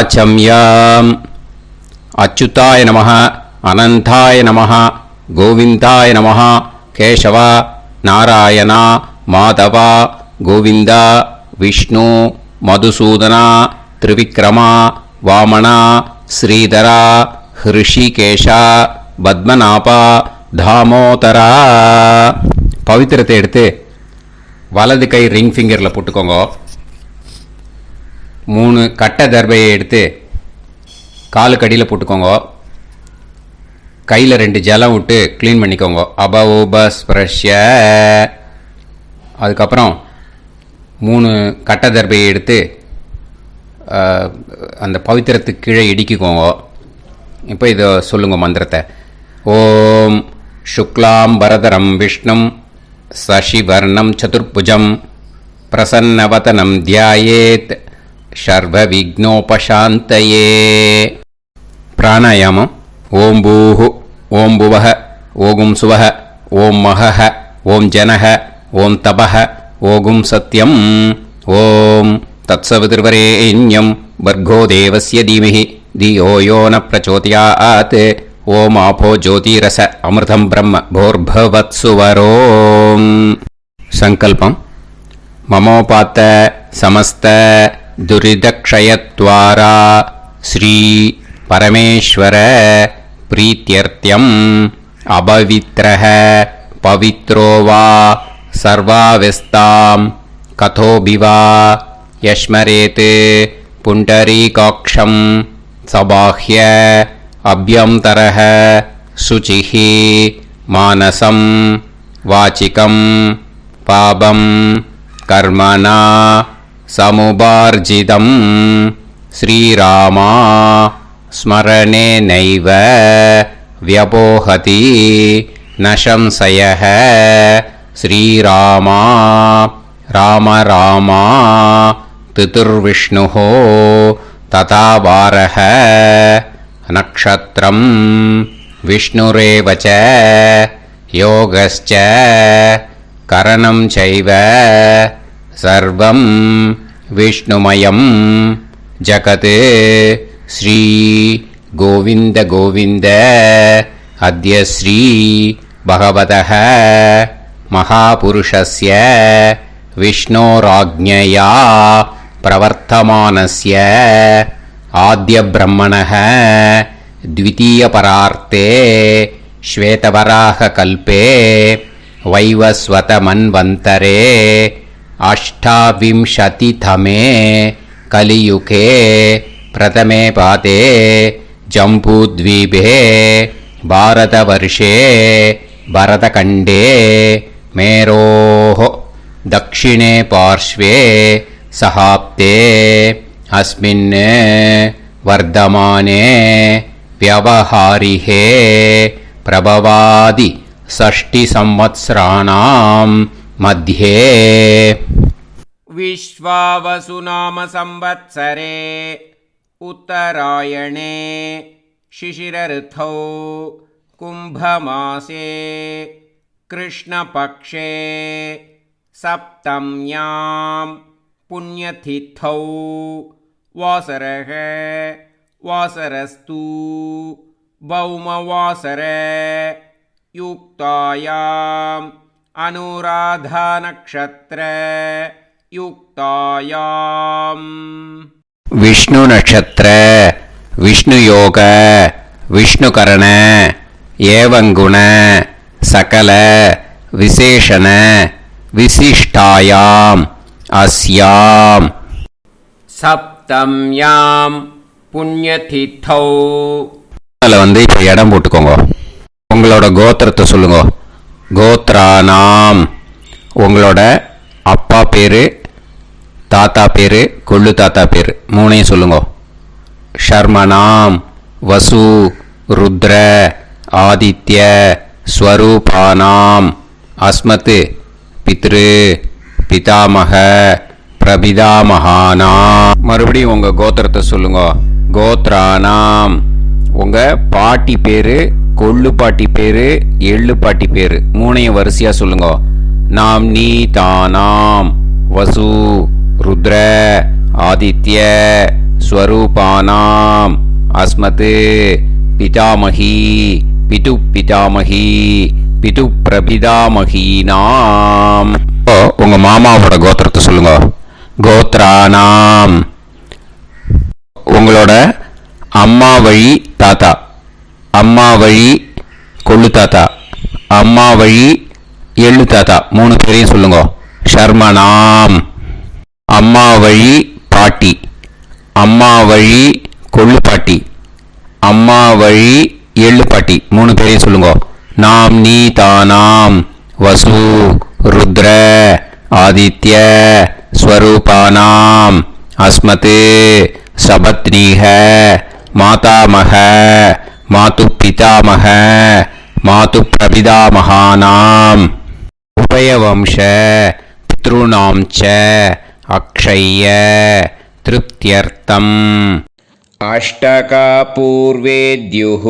வாச்சம்யாம். அச்சுதாய நமः, அனந்தாய நமः, கோவிந்தாய நமः, கேசவா, நாராயணா, மாதவா, கோவிந்தா, விஷ்ணு, மதுசூதனா, திரிவிக்ரமா, வாமனா, ஸ்ரீதரா, ஹிருஷிகேஷா, பத்மநாபா, தாமோதரா. பவித்திரத்தை எடுத்து வலது கை ரிங் ஃபிங்கரில் போட்டுக்கோங்க. 3 கட்டை தர்பையை எடுத்து காலுக்கடியில் போட்டுக்கோங்க. கையில் 2 ஜலம் விட்டு க்ளீன் பண்ணிக்கோங்க. அபௌபஸ்பிரஷ்ய. அதுக்கப்புறம் 3 கட்டை தர்பையை எடுத்து அந்த பவித்திரத்துக்கு கீழே இடிக்கிக்கோங்க. இப்போ இதை சொல்லுங்க மந்திரத்தை. ஓம் சுக்லாம் வரதரம் விஷ்ணும் சசிவர்ணம் சதுர்புஜம் பிரசன்னவதனம் தியாயேத் சர்வ விக்னோபசாந்தயே. பிராணாயாமம். ஓம் பூஹு, ஓம் புவஹ, ஓகும் சுவஹ, ஓம் மஹஹ, ஓம் ஜனஹ, ஓம் தபஹ, ஓகும் சத்யம். ஓம் தத்சவிதுர்வரேண்யம் வர்கோ தேவஸ்ய தீமஹி தியோ யோ ந பிரச்சோதயாத். ஓம் ஆபோ ஜோதிரச அமிர்தம் பிரம்ம போர்பவத்சுவரோம். சங்கல்பம். மமோபாத்த சமஸ்த துரிதக்ஷயத்வாரா ஸ்ரீ பரமேஸ்வர பிரீத்யர்த்தியம் அபவித்ரஹ பவித்ரோ வா சர்வாவஸ்தாம் கதோபிவா யஸ்மரேத் புண்டரீகாக்ஷம் சபாஹ்ய அப்யந்தரஹ சுசிஹி மானசம் வாச்சிகம் பாபம் கர்மணா சமுபார்ஜிதம் ஸ்ரீராமா ஸ்மரணேனைவ வ்யபோஹதி நசம்சயஹ. ஸ்ரீராமா ராம ராமா திதுர்விஷ்ணுः ததா வாரஹ. நக்ஷத்ரம் விஷ்ணுரேவ ச யோகஸ்ச கரணம் சைவ சர்வம் விஷ்ணுமயம் ஜகத். ஸ்ரீ கோவிந்த கோவிந்த அத்ய ஸ்ரீ பகவதः மகாபுருஷஸ்ய விஷ்ணோராஜ்ஞயா பிரவர்த்தமானஸ்ய ஆத்ய பிரம்மணः த்விதீயபரார்த்தே ஸ்வேதவராக கல்பே வைவஸ்வத மன்வந்தரே அஷ்டாவிம்சதிதமே கலியுகே பிரதமே பாதே ஜம்பூத்வீபே பாரதவர்ஷே பரதகண்டே மேரோः தக்ஷிணே பார்ஷ்வே சஹாப்தே அஸ்மின் வர்தமானே व्यवहारिहे प्रभवादि षष्टि संवत्सराणां मध्ये. विश्वावसु नाम संवत्सरे उत्तरायणे शिशिरऋतौ कुम्भमासे कृष्णपक्षे सप्तम्यां पुण्यतिथौ वासरः वासरस्तु भौमवासर युक्तायाम् अनुराधा नक्षत्र युक्तायाम्. विष्णु नक्षत्र विष्णु योग विष्णुकरण एवं गुण सकल विशेषण विशिष्टायाम् अस्याम् सप्तम्याम् புண்ணியதித்தௌ. அதில் இப்போ இடம் போட்டுக்கோங்க. உங்களோட கோத்திரத்தை சொல்லுங்க. கோத்ரானாம். உங்களோட அப்பா பேர், தாத்தா பேர், கொள்ளு தாத்தா பேர் 3ஐயும் சொல்லுங்க. ஷர்மனாம் வசு ருத்ர ஆதித்ய ஸ்வரூபானாம் அஸ்மத் பித்ரு பிதாமக பிரபிதாமகானா. மறுபடியும் உங்கள் கோத்திரத்தை சொல்லுங்க. கோத்ரானாம். உங்கள் பாட்டி பேர், கொள்ளு பாட்டி பேர், எள்ளு பாட்டி பேர் 3ஐயும் வரிசையாக சொல்லுங்க. நாம் நீ தானாம் வசு ருத்ர ஆதித்ய ஸ்வரூபானாம் அஸ்மத் பிதாமகி பிது பிதாமகி பிது பிரபிதாமகீனாம். உங்க மாமாவோட கோத்திரத்தை சொல்லுங்க. கோத்ரானாம் உங்களோட அம்மா வழி தாத்தா, அம்மா வழி கொள்ளு தாத்தா, அம்மா வழி எள்ளு தாத்தா, 3 பேரையும் சொல்லுங்க. ஷர்மனாம் அம்மா வழி பாட்டி, அம்மா வழி கொள்ளு பாட்டி, அம்மா வழி எள்ளு பாட்டி, 3 பேரையும் சொல்லுங்க. நாம் நீ தானாம் வசு ருத்ர ஆதித்ய ஸ்வரூபானாம் அஸ்மத் சபத்னீஹ மாதாமஹ மாது பிதாமஹ மாது பிரபிதாமகானாம் உபயவம்ச பித்ருணாம் ச அக்ஷய்ய திருப்தியர்த்தம். அஷ்டகா பூர்வேத்யுः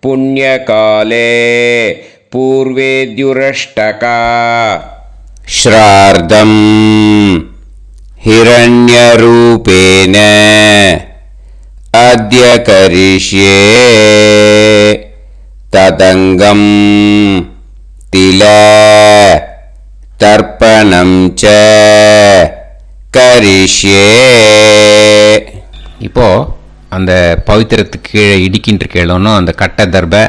புண்ணியகாலே பூர்வேத்யுரஷ்டகா ஸ்ரார்த்தம் ஹிரண்யரூபேன அத்ய கரிஷ்யே ததங்கம் தில தர்ப்பணம் ச கரிஷ்யே. இப்போ அந்த பவித்திரத்துக்கு கீழே இடிக்கின்ற கீழோன்னு அந்த கட்டை தர்பை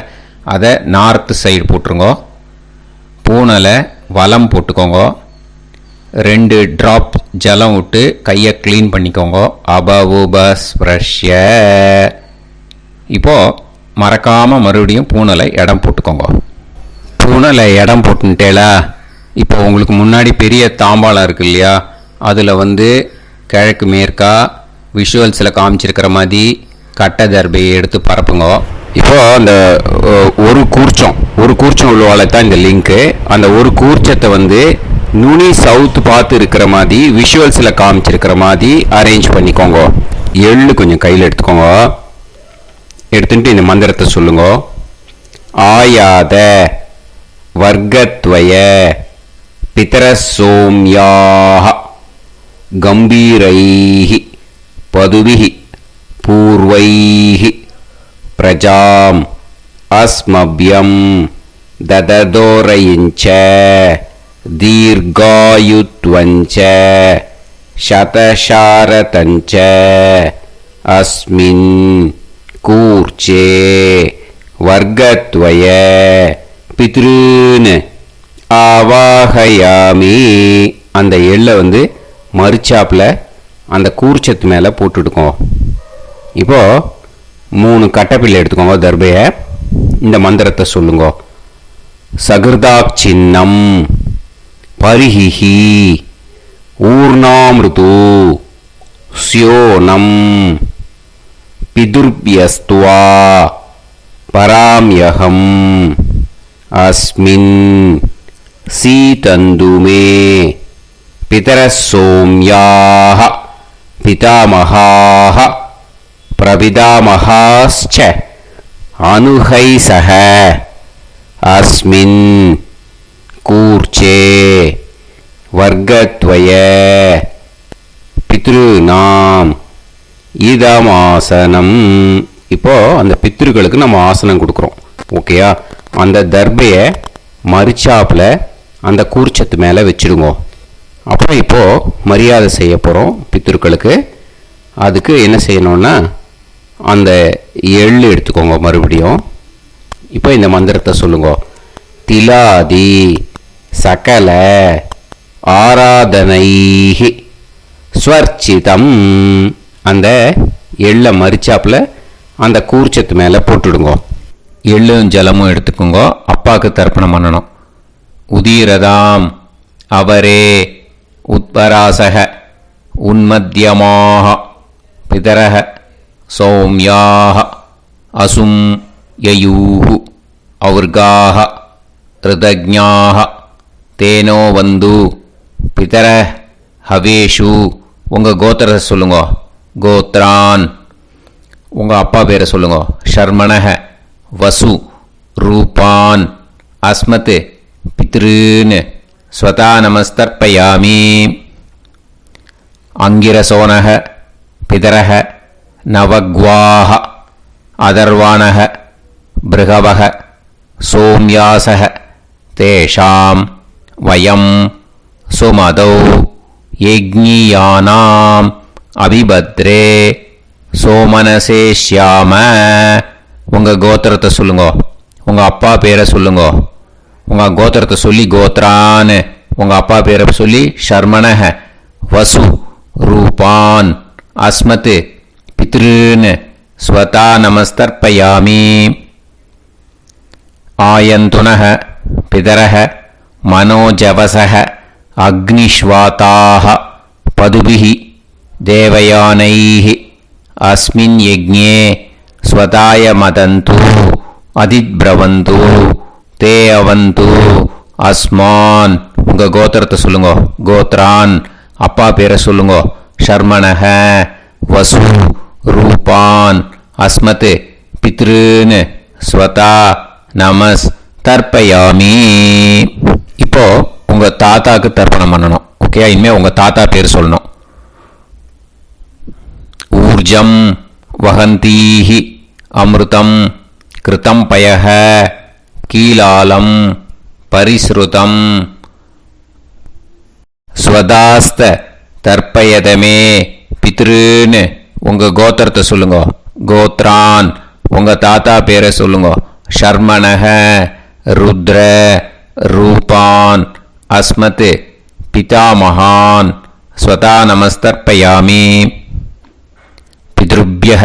அதை நார்த்து சைடு போட்டுருங்கோ. பூனலை வலம் போட்டுக்கோங்க. 2 ட்ராப் ஜலம் விட்டு கையை க்ளீன் பண்ணிக்கோங்க. அபவுபஸ்ப்ரஷ்ய. இப்போது மறக்காமல் மறுபடியும் பூனலை இடம் போட்டுக்கோங்க. பூனலை இடம் போட்டுட்டேலா, இப்போ உங்களுக்கு முன்னாடி பெரிய தாம்பாளம் இருக்கு இல்லையா, அதில் கிழக்கு மேற்கா விஷுவல்ஸில் காமிச்சிருக்கிற மாதிரி கட்டை தர்பையை எடுத்து பரப்புங்க. இப்போ அந்த ஒரு கூர்ச்சம் உள்ளவால தான் இந்த லிங்க்கு. அந்த ஒரு கூர்ச்சத்தை நுனி சவுத் பார்த்து இருக்கிற மாதிரி விஷுவல்ஸில் காமிச்சிருக்கிற மாதிரி அரேஞ்ச் பண்ணிக்கோங்க. எள்ளு கொஞ்சம் கையில் எடுத்துக்கோங்க. எடுத்துட்டு இந்த மந்திரத்தை சொல்லுங்க. ஆயாத வர்க்கத்வய பிதரசோம்யாக கம்பீரைஹி பதுபிஹி பூர்வைஹி பிரஜாம் அஸ்மப்யம் தததோரயிஞ்ச தீர்காயுத்வஞ்ச சதசாரதஞ்ச அஸ்மின் கூர்ச்சே வர்க்கத்வய பித்ருன் ஆவாஹயாமி. அந்த எள்ளை மறுச்சாப்பில் அந்த கூர்ச்சத்து மேலே போட்டுடுக்கோங்க. இப்போது 3 கட்டைப்பிள்ளை எடுத்துக்கோங்க. தர்பையை இந்த மந்திரத்தை சொல்லுங்க. சகிருதாக் சின்னம் பரிஹிஹி ஊர்ணாமிருது ஸ்யோனம் பிதுர்பியஸ்துவா பராம்யகம் அஸ்மின் சீதந்துமே பிதரசோம்யாக பிதாமகாः பிரபிதாமகாஸ்ச அனுஹைசஹ அஸ்மின் கூர்ச்சே வர்க்கத்வய பித்ருநாம் இதமாசனம். இப்போ அந்த பித்ருக்களுக்கு நம்ம ஆசனம் கொடுக்குறோம். ஓகேயா? அந்த தர்பையை மறுச்சாப்பில் அந்த கூர்ச்சத்து மேலே வச்சுடுங்க. அப்புறம் இப்போது மரியாதை செய்ய போகிறோம் பித்ருக்களுக்கு. அதுக்கு என்ன செய்யணும்னா அந்த எள்ளு எடுத்துக்கோங்க. மறுபடியும் இப்போ இந்த மந்திரத்தை சொல்லுங்க. திலாதி சகல ஆராதனைஹி ஸ்வர்ச்சிதம். அந்த எள்ளை மரிச்சாப்பில் அந்த கூர்ச்சத்து மேலே போட்டுடுங்க. எள்ளும் ஜலமும் எடுத்துக்கோங்க. அப்பாவுக்கு தர்ப்பணம் பண்ணணும். உதீரதாம் அவரே உத்பராசக உன்மத்தியமாக பிதரக சௌமியாக அசும் யயூஹு ஔர்காக ரிதஜ்ஞாக தேனோ வந்து பிதர ஹவேஷு. உங்கள் கோத்திரத்தை சொல்லுங்க. கோத்ரான். உங்கள் அப்பா பேரை சொல்லுங்க. ஷர்மணக வசு ரூபான் அஸ்மத் பித்ருன் ஸ்வதா நமஸ்தர்ப்பயாமி. அங்கிரசோனக பிதரஹ நவக்வாஹ அதர்வாணஹ பிருகவஹ சோம்யாசஹ தேஷாம் வயம் சுமதௌ யஜ்ஞியானாம் அபிபத்ரே சோமனசேஷ்யாம. உங்கள் கோத்திரத்தை சொல்லுங்க, உங்கள் அப்பா பேரை சொல்லுங்க. உங்கள் கோத்திரத்தை சொல்லி கோத்ரான்னு, உங்கள் அப்பா பேரை சொல்லி ஷர்மணஹ வசு ரூபான் அஸ்மத் பித்ருன்னு ஸ்வதா நமஸ்தர்ப்பயாமி. ஆயந்துனஹ பிதரஹ மனோஜவசஹ அக்னிஷ்வாதாஹ பதுபிஹி தேவயானைஹி அஸ்மின் யஜ்ஞே ஸ்வதாய மதந்து அதித்ப்ரவந்து தே அவந்து அஸ்மான். உங்கள் கோத்திரத்தை சொல்லுங்க, கோத்ரான் அப்பா பேரை சொல்லுங்க. ஷர்மணஹ வசு ரூபான் அஸ்மத் பித்ருன்னு ஸ்வதா நமஸ் தர்ப்பயாமி. இப்போ உங்கள் தாத்தாக்கு தர்ப்பணம் பண்ணணும். ஓகே, இனிமேல் உங்கள் தாத்தா பேர் சொல்லணும். ஊர்ஜம் வஹந்தீஹி அமிர்தம் கிருதம் பயஹ கீலாலம் பரிஸ்ருதம் ஸ்வதாஸ்த தர்ப்பயதமே பித்ருன்னு உங்கள் கோத்திரத்தை சொல்லுங்க. கோத்ரான் உங்கள் தாத்தா பேரை சொல்லுங்க. ஷர்மணஹ ருத்ர ரூபான் அஸ்மத் பிதாமகான் ஸ்வதா நமஸ்தர்ப்பயாமி. பித்ருப்யஹ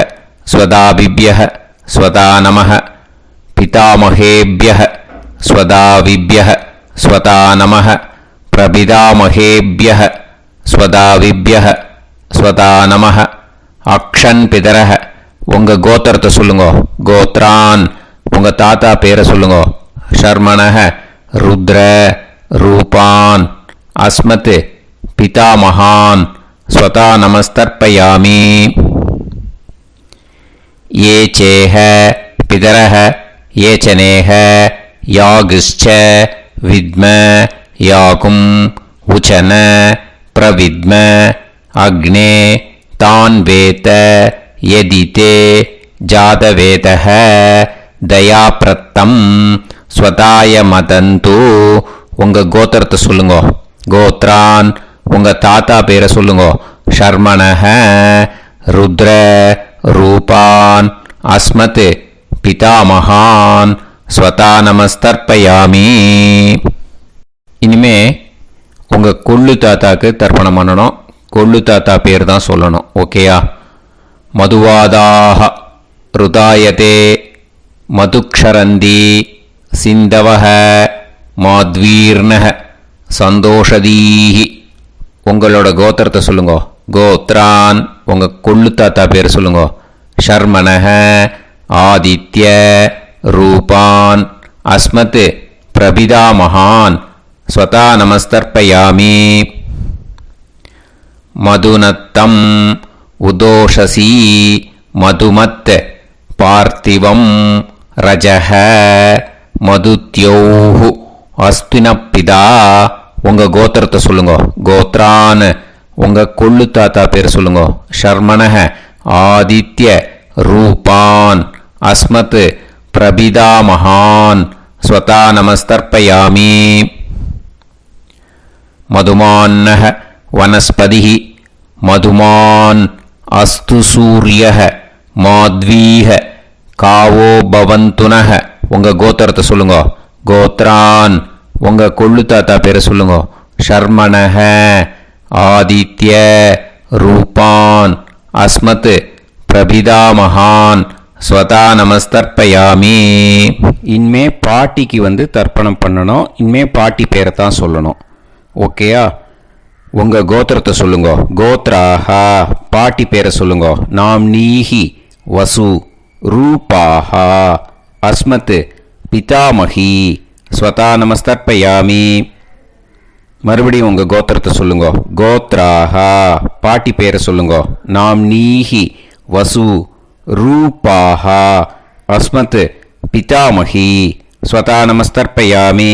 ஸ்வதாபிப்யஹ ஸ்வதா நமஹ பிதாமகேப்யஹ ஸ்வதாவிப்யஹ ஸ்வதா நமஹ பிரபிதாமகேப்யஹ ஸ்வதாவிப்யஹ ஸ்வதா நமஹ. அக்ஷன் பிதரஹ உங்கள் கோத்திரத்தை சொல்லுங்க. கோத்ரான் உங்கள் தாத்தா பேரை சொல்லுங்க. ஷர்மணஹ ருத்ர ரூபான் அஸ்மத் பிதாமகான் ஸ்வதா நமஸ்தர்ப்பயாமி. ये चेह पितरः ये चनेह यागश्च विद्म याकुं उचन प्रविद्म अग्ने तान् वेत यदिते जातवेतः दयाप्रत्तं स्वताय मदन्तु. உங்கள் கோத்திரத்தை சொல்லுங்க. கோத்ரான் உங்கள் தாத்தா பேரை சொல்லுங்க. ஷர்மணஹ ருத்ர ரூபான் அஸ்மத் பிதாமகான் ஸ்வதா நமஸ்தர்ப்பயாமி. இனிமே உங்கள் கொள்ளு தாத்தாக்கு தர்ப்பணம் பண்ணணும். கொள்ளு தாத்தா பேர் தான் சொல்லணும். ஓகேயா? மதுவாதாக ருதாயதே மதுக்ஷரந்தி சிந்தவஹ மாத்வீர்ணஹ சந்தோஷதீஹி. உங்களோட கோத்திரத்தை சொல்லுங்க. கோத்ரான் உங்கள் கொள்ளு தாத்தா பேர் சொல்லுங்க. ஷர்மணஹ ஆதித்ய ரூபான் அஸ்மத் பிரபிதாமகான் ஸ்வதா நமஸ்தர்ப்பயாமி. மதுநத்தம் உதோஷசி மதுமத் பார்த்திவம் ரஜஹ மதுத்யோஹு அஸ்தினப்பிதா. உங்கள் கோத்திரத்தை சொல்லுங்க. கோத்ரான் உங்கள் கொள்ளு தாத்தா பேர் சொல்லுங்க. ஷர்மணஹ ஆதித்ய ரூபான் அஸ்மத் பிரபிதாமகான் ஸ்வதா நமஸ்தர்ப்பயாமி. மதுமான்னஹ வனஸ்பதிஹி மதுமான் அஸ்து சூரியஹ மாத்வீஹ காவோ பவந்துனஹ. உங்கள் கோத்திரத்தை சொல்லுங்க. கோத்ரான் உங்கள் கொள்ளு தாத்தா பேரை சொல்லுங்க. ஷர்மணஹ ஆதித்ய ரூபான் அஸ்மத் பிரபிதாமகான் ஸ்வதா நமஸ்தர்ப்பயாமி. இனிமே பாட்டிக்கு தர்ப்பணம் பண்ணணும். இனிமே பாட்டி பேரை தான் சொல்லணும். ஓகேயா? உங்கள் கோத்திரத்தை சொல்லுங்க. கோத்ராஹா பாட்டி பேரை சொல்லுங்க. நாம் நீஹி வசு ரூபாஹா அஸ்மத் பிதாமகி ஸ்வதா நமஸ்தர்ப்பயாமி. மறுபடியும் உங்கள் கோத்திரத்தை சொல்லுங்க. கோத்ராஹா பாட்டி பேரை சொல்லுங்க. நாம் நீஹி வசு ரூபாஹா அஸ்மத் பிதாமகி ஸ்வதா நமஸ்தர்ப்பயாமி.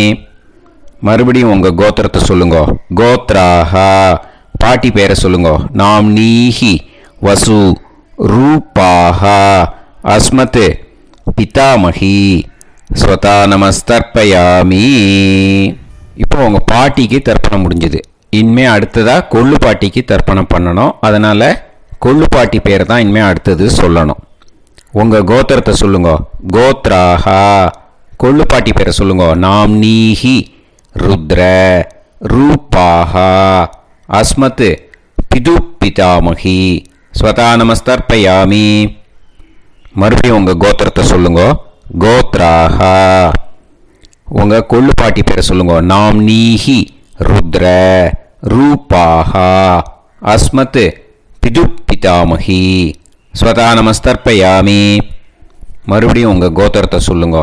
மறுபடியும் உங்கள் கோத்திரத்தை சொல்லுங்க. கோத்ராஹா பாட்டி பேரை சொல்லுங்க. நாம் நீஹி வசு ரூபாஹ அஸ்மத் பிதாமகி ஸ்வதா நமஸ்தர்ப்பயாமி. இப்போ உங்கள் பாட்டிக்கு தர்ப்பணம் முடிஞ்சது. இனிமே அடுத்ததாக கொள்ளு பாட்டிக்கு தர்ப்பணம் பண்ணணும். அதனால் கொள்ளு பாட்டி பேர் தான் இனிமே அடுத்தது சொல்லணும். உங்கள் கோத்திரத்தை சொல்லுங்க. கோத்ராஹா. கொள்ளு பாட்டி பேரை சொல்லுங்க. நாம்னீஹி ருத்ர ரூபாஹா அஸ்மத் பிது பிதாமகி ஸ்வதா நமஸ்தர்ப்பயாமி. மறுபடியும் உங்கள் கோத்திரத்தை சொல்லுங்க. கோத்ராஹா. உங்கள் கொள்ளு பாட்டி பேரை சொல்லுங்க. நாம்னீஹி ருத்ர ரூபாஹா அஸ்மத் பிது பிதாமகி ஸ்வதா நமஸ்தர்ப்பயாமி. மறுபடியும் உங்கள் கோத்திரத்தை சொல்லுங்க.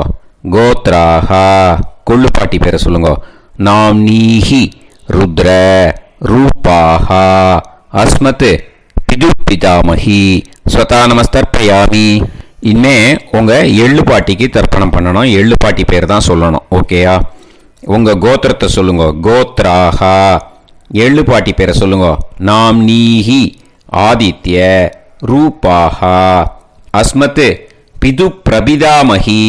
கோத்ராஹா. கொள்ளு பாட்டி பேரை சொல்லுங்க. நாம்னீஹி ருத்ர ரூபாஹா அஸ்மத் பிது பிதாமகி ஸ்வதா நமஸ்தர்ப்பயாமி. இனிமே உங்கள் எள்ளு பாட்டிக்கு தர்ப்பணம் பண்ணணும். எள்ளு பாட்டி பேர் தான் சொல்லணும். ஓகேயா? உங்கள் கோத்திரத்தை சொல்லுங்க. கோத்ராஹா. எள்ளு பாட்டி பேரை சொல்லுங்க. நாம்னீஹி ஆதித்ய ரூபாஹா அஸ்மத் பிது பிரபிதாமகி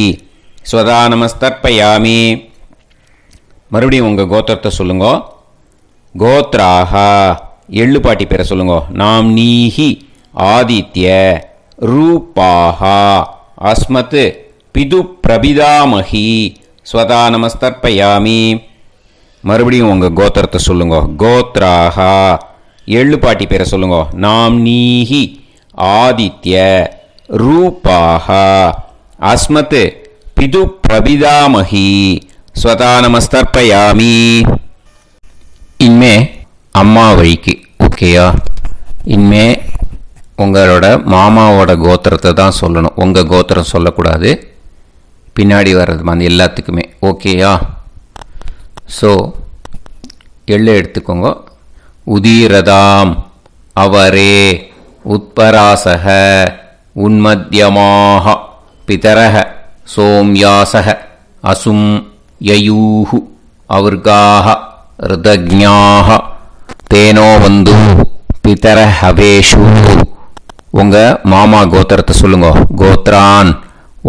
ஸ்வதா நமஸ்தர்ப்பயாமி. மறுபடியும் உங்கள் கோத்திரத்தை சொல்லுங்க. கோத்ராஹா. எள்ளு பாட்டி பேரை சொல்லுங்க. நாம்னீஹி ஆதித்ய ரூபாஹா அஸ்மத் பிது பிரபிதாமகி ஸ்வதா நமஸ்தர்ப்பயாமி. மறுபடியும் உங்கள் கோத்திரத்தை சொல்லுங்க. கோத்ராஹா. எள்ளு பாட்டி பேரை சொல்லுங்க. நாம்னீஹி ஆதித்ய ரூபாஹா அஸ்மத் பிது பிரபிதாமகி ஸ்வதா நமஸ்தர்ப்பயாமி. இனிமே அம்மா வழிக்கு. ஓகேயா? இனிமே உங்களோட மாமாவோட கோத்திரத்தை தான் சொல்லணும். உங்கள் கோத்திரம் சொல்லக்கூடாது. பின்னாடி வர்றது மாதிரி எல்லாத்துக்குமே. ஓகேயா? ஸோ எள்ளு எடுத்துக்கோங்க. உதீரதாம் அவரே உத்பராசக உன்மத்யமாக பிதரக சோம்யாசக அசும் யயூஹு அவர்காக ருதஜ்ஞாக தேனோ வந்து பிதர ஹவேஷு. உங்கள் மாமா கோத்திரத்தை சொல்லுங்க. கோத்ரான்.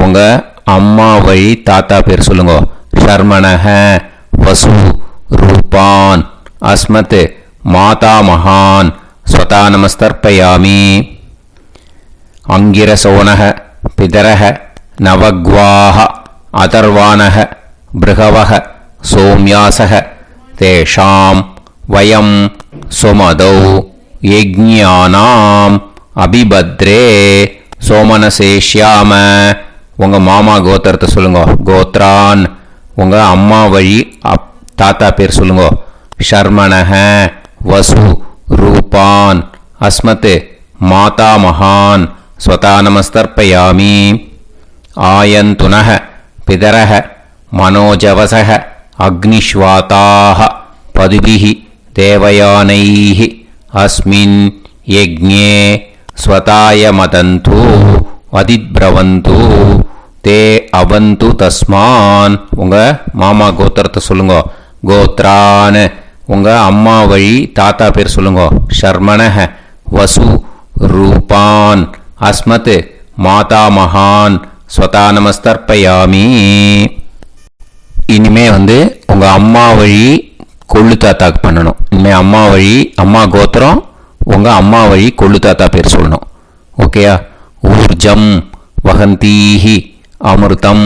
உங்கள் அம்மா வழி தாத்தா பேர் சொல்லுங்க. ஷர்மணஹ வசு ரூபான் அஸ்மத் மாதா மகான் ஸ்வதா நமஸ்தர்ப்பயாமி. அங்கிரசோனஹ பிதரஹ நவக்வாஹ அதர்வானஹ பிருகவஹ சோம்யாசஹ தேஷாம் வயம் சுமதௌ யஜ்ஞானாம் அபிபத்ரே சோமனசேஷ்யாம. உங்கள் மாமா கோத்திரத்தை சொல்லுங்க. கோத்ரான். உங்கள் அம்மா வழி தாத்தா பேர் சொல்லுங்க. ஷர்மணஹ வசு ரூபான் அஸ்மத் மாதா மகான் ஸ்வதா நமஸ்தர்ப்பயாமி. ஆயந்துனஹ பிதரஹ மனோஜவசஹ அக்னிஷ்வாதாஹ பதுபிஹி தேவயானைஹ அஸ்மின் யஜ்ஞே ஸ்வதாய மதந்து அதிப்ரவந்து தே அவந்து தஸ்மான். உங்கள் மாமா கோத்திரத்தை சொல்லுங்க. கோத்ரான். உங்கள் அம்மா வழி தாத்தா பேர் சொல்லுங்க. ஷர்மணஹ வசு ரூபான் அஸ்மத் மாதா மகான் ஸ்வதா நமஸ்தர்ப்பயாமி. இனிமே உங்கள் அம்மா வழி கொள்ளு தாத்தாக்கு பண்ணணும். இனிமேல் அம்மா வழி அம்மா கோத்திரம் உங்கள் அம்மா வழி கொள்ளு தாத்தா பேர் சொல்லணும். ஓகேயா? ஊர்ஜம் வகந்தீஹி அமிர்தம்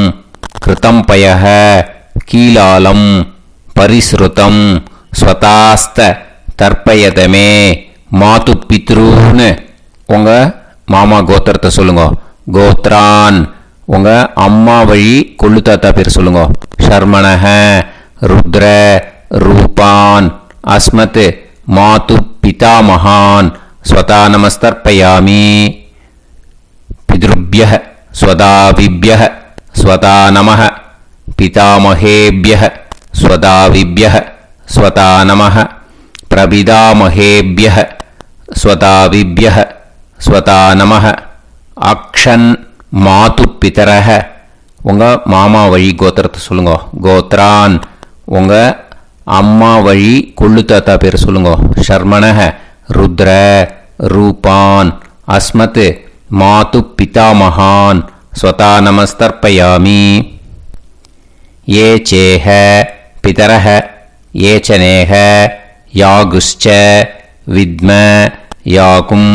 கிருதம் பயஹ கீலாலம் பரிஸ்ருதம் ஸ்வதாஸ்த தர்ப்பயதமே மாது பித்ருன்னு. உங்கள் மாமா கோத்திரத்தை சொல்லுங்க. கோத்ரான். உங்கள் அம்மா வழி கொள்ளு தாத்தா பேர் சொல்லுங்க. ஷர்மணஹ ருத்ர ரூபான் அஸ்மத் மாது பிதாமகான் ஸ்வதா நமஸ்தர்ப்பயாமி. பித்ருப்யஹ ஸ்வதாவிப்யஹ ஸ்வதா நமஹ பிதாமகேப்யஹ ஸ்வதாவிப்யஹ ஸ்வதா நமஹ பிரபிதாமகேப்யஹ ஸ்வதாவிப்யஹ ஸ்வதா நமஹ. அக்ஷன் மாது பிதரஹ. உங்கள் மாமா வழி கோத்திரத்தை சொல்லுங்க. கோத்ரான். உங்கள் அம்மா வழி கொள்ளு தாத்தா பேர் சொல்லுங்க. ஷர்மணஹ ருத்ர ரூபான் அஸ்மத் மாது பிதாமகான் ஸ்வதா நமஸ்தர்ப்பயாமி. ये चेह पितरः ये च नेह यागुश्च विद्म याकुम्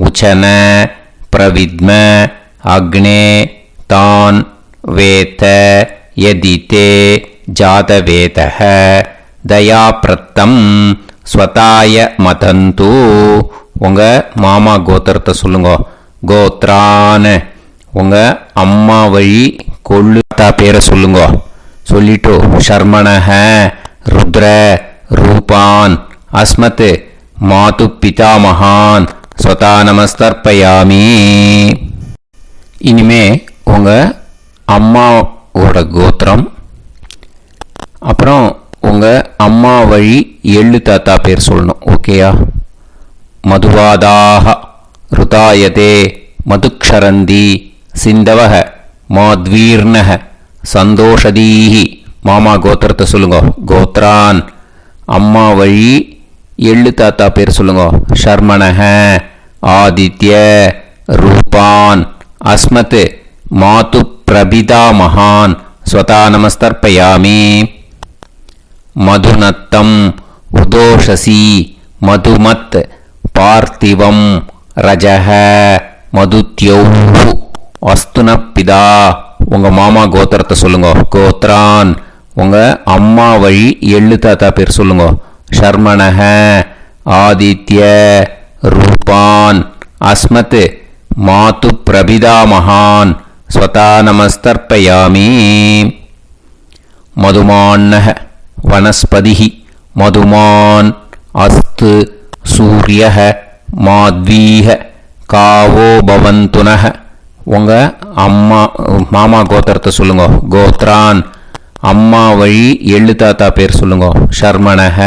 उचन प्रविद्म अग्ने तान् वेत यदिते जातवेतः दयाप्रत्तम् स्वताय मदन्तु. உங்க மாமா கோத்திரத்தை சொல்லுங்க. கோத்ரான் உங்க அம்மா வழி கொள்ளுத்தா பேரை சொல்லுங்க. சொல்லிட்டு ஷர்மணஹ ருத்ர ரூபான் அஸ்மத் மாது பிதாமகான் ஸ்வதா நமஸ்தர்ப்பயாமி. இனிமே உங்க அம்மாவோட கோத்திரம், அப்புறம் உங்க அம்மா வழி எள்ளு தாத்தா பேர் சொல்லணும். ஓகேயா? மதுவாதாக ருதாயதே மதுக்ஷரந்தி சிந்தவக மாத்வீர்ணக சந்தோஷதீஹி. மாமா கோத்திரத்தை சொல்லுங்க. கோத்ரான் அம்மா வழி எள்ளு தாத்தா பேர் சொல்லுங்க. ஷர்மணஹ ஆதித்ய ரூபான் அஸ்மத் மாது பிரபிதா மகான் ஸ்வதா நமஸ்தர்ப்பயாமி. மதுநத்தம் உதோஷசி மதுமத் பார்த்திவம் ரஜஹ மதுத்யௌஹு அஸ்துனப்பிதா. உங்க மாமா கோத்திரத்தை சொல்லுங்க. கோத்ரான் உங்க அம்மா வழி எள்ளு தாத்தா பேர் சொல்லுங்க. ஷர்மணஹ ஆதித்ய ரூபான் அஸ்மத் மாது பிரபிதா மகான் ஸ்வதா நமஸ்தர்ப்பயாமி. மதுமான்னஹ வனஸ்பதிஹி மதுமான் அஸ்து சூரியஹ மாத்வீஹ காவோ பவந்துனஹ. உங்க அம்மா மாமா கோத்திரத்தை சொல்லுங்க. கோத்ரான் அம்மா வழி எள்ளு தாத்தா பேர் சொல்லுங்க. ஷர்மணஹ